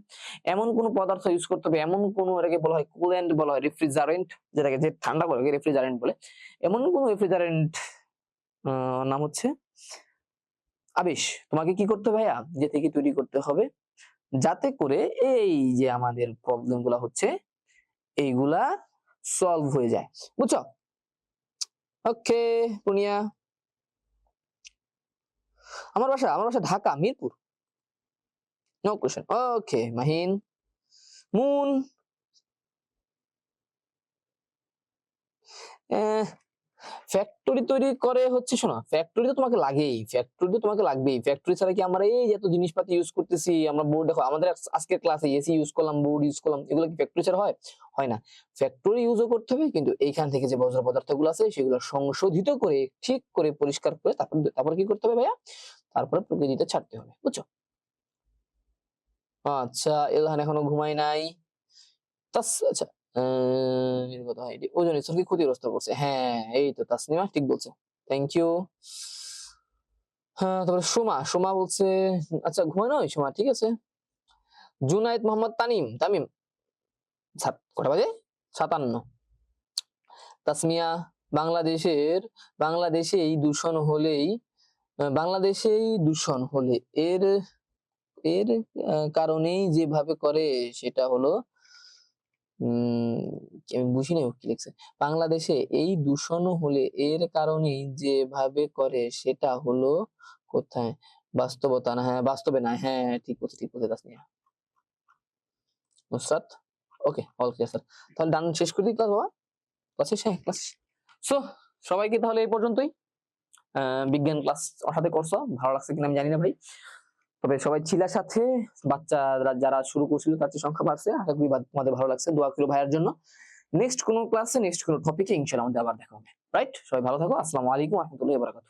Speaker 1: এমন কোন পদার্থ ইউজ করতে হবে, এমন কোন এটাকে বলা হয় কুল্যান্ট বলা হয়, রেফ্রিজারেন্ট, যেটাকে যে ঠান্ডা করে রেফ্রিজারেন্ট বলে, এমন কোন রেফ্রিজারেন্ট নাম হচ্ছে আবেশ, তোমাকে কি করতে হবে ভাইয়া, নিজে থেকে তৈরি করতে হবে, যাতে করে এই যে আমাদের প্রবলেম গুলা হচ্ছে এইগুলা সলভ হয়ে যায়, বুঝছো? ওকে পুনিয়া, আমার বাসা Dhaka Mirpur. No question. Okay Mahin, Moon, factory তৈরি করে হচ্ছে, শোনো ফ্যাক্টরি তো তোমাকে লাগেই, ফ্যাক্টরি ছাড়া কি আমরা এই যে এত জিনিসপাতি ইউজ করতেছি, আমরা বোর্ড দেখো আমাদের আজকের ক্লাসে এসি ইউজ করলাম, বোর্ড ইউজ করলাম, এগুলো কি ফ্যাক্টরি ছাড়া হয়? হয় না। ফ্যাক্টরি ইউজও করতে হবে, কিন্তু এইখান থেকে যে বজ্র পদার্থগুলো আছে সেগুলো সংশোধিত করে ঠিক করে পরিষ্কার করে তারপর কি করতে হবে ভাইয়া, তারপরে প্রকৃতিতে ছাড়তে হবে, বুঝছো? আচ্ছা এলহান এখনো ঘুমায় নাই। আচ্ছা ওজন স্তরকে ক্ষতিগ্রস্ত করছে, হ্যাঁ এই তো তাসনিমা ঠিক বলছে, থ্যাংক ইউ। হ্যাঁ তারপরে সোমা, বলছে আচ্ছা ঘুমায় নয় সোমা, ঠিক আছে। জুনায়েদ মোহাম্মদ তামিম, কটা বাজে? 57। তাসমিয়া, বাংলাদেশের বাংলাদেশেই দূষণ হলেই বাংলাদেশেই দূষণ হলে এর এর কারণেই যেভাবে করে সেটা হলো আমি বুঝি নাই ও কি লিখছে। বাংলাদেশে এই দূষণ হলে এর কারণেই যেভাবে করে সেটা হলো কোথায়, বাস্তবতা না, হ্যাঁ বাস্তবে না, হ্যাঁ ঠিক বলছে Tasmia. Nusrat, okay all clear sir, তাহলে ডান শেষ করে দিই ক্লাস বাবা, ক্লাস। সো সবাইকে তাহলে এই পর্যন্তই, বিজ্ঞান ক্লাস ওর সাথে করছো, ভালো লাগছে কিনা আমি জানি না ভাই, তবে সবাই ছিলার সাথে, বাচ্চারা যারা শুরু করছিল তার চেয়ে সংখ্যা বাড়ছে, আশা করি তোমাদের ভালো লাগছে, দোয়া করো ভাইয়ের জন্য। নেক্সট কোনো ক্লাসে নেক্সট কোনো টপিকে ইনশাআল্লাহ আমাদের আবার দেখা হবে, রাইট? সবাই ভালো থাকো, আসসালামু আলাইকুম ওয়া রাহমাতুল্লাহি ওয়া বারাকাতুহু।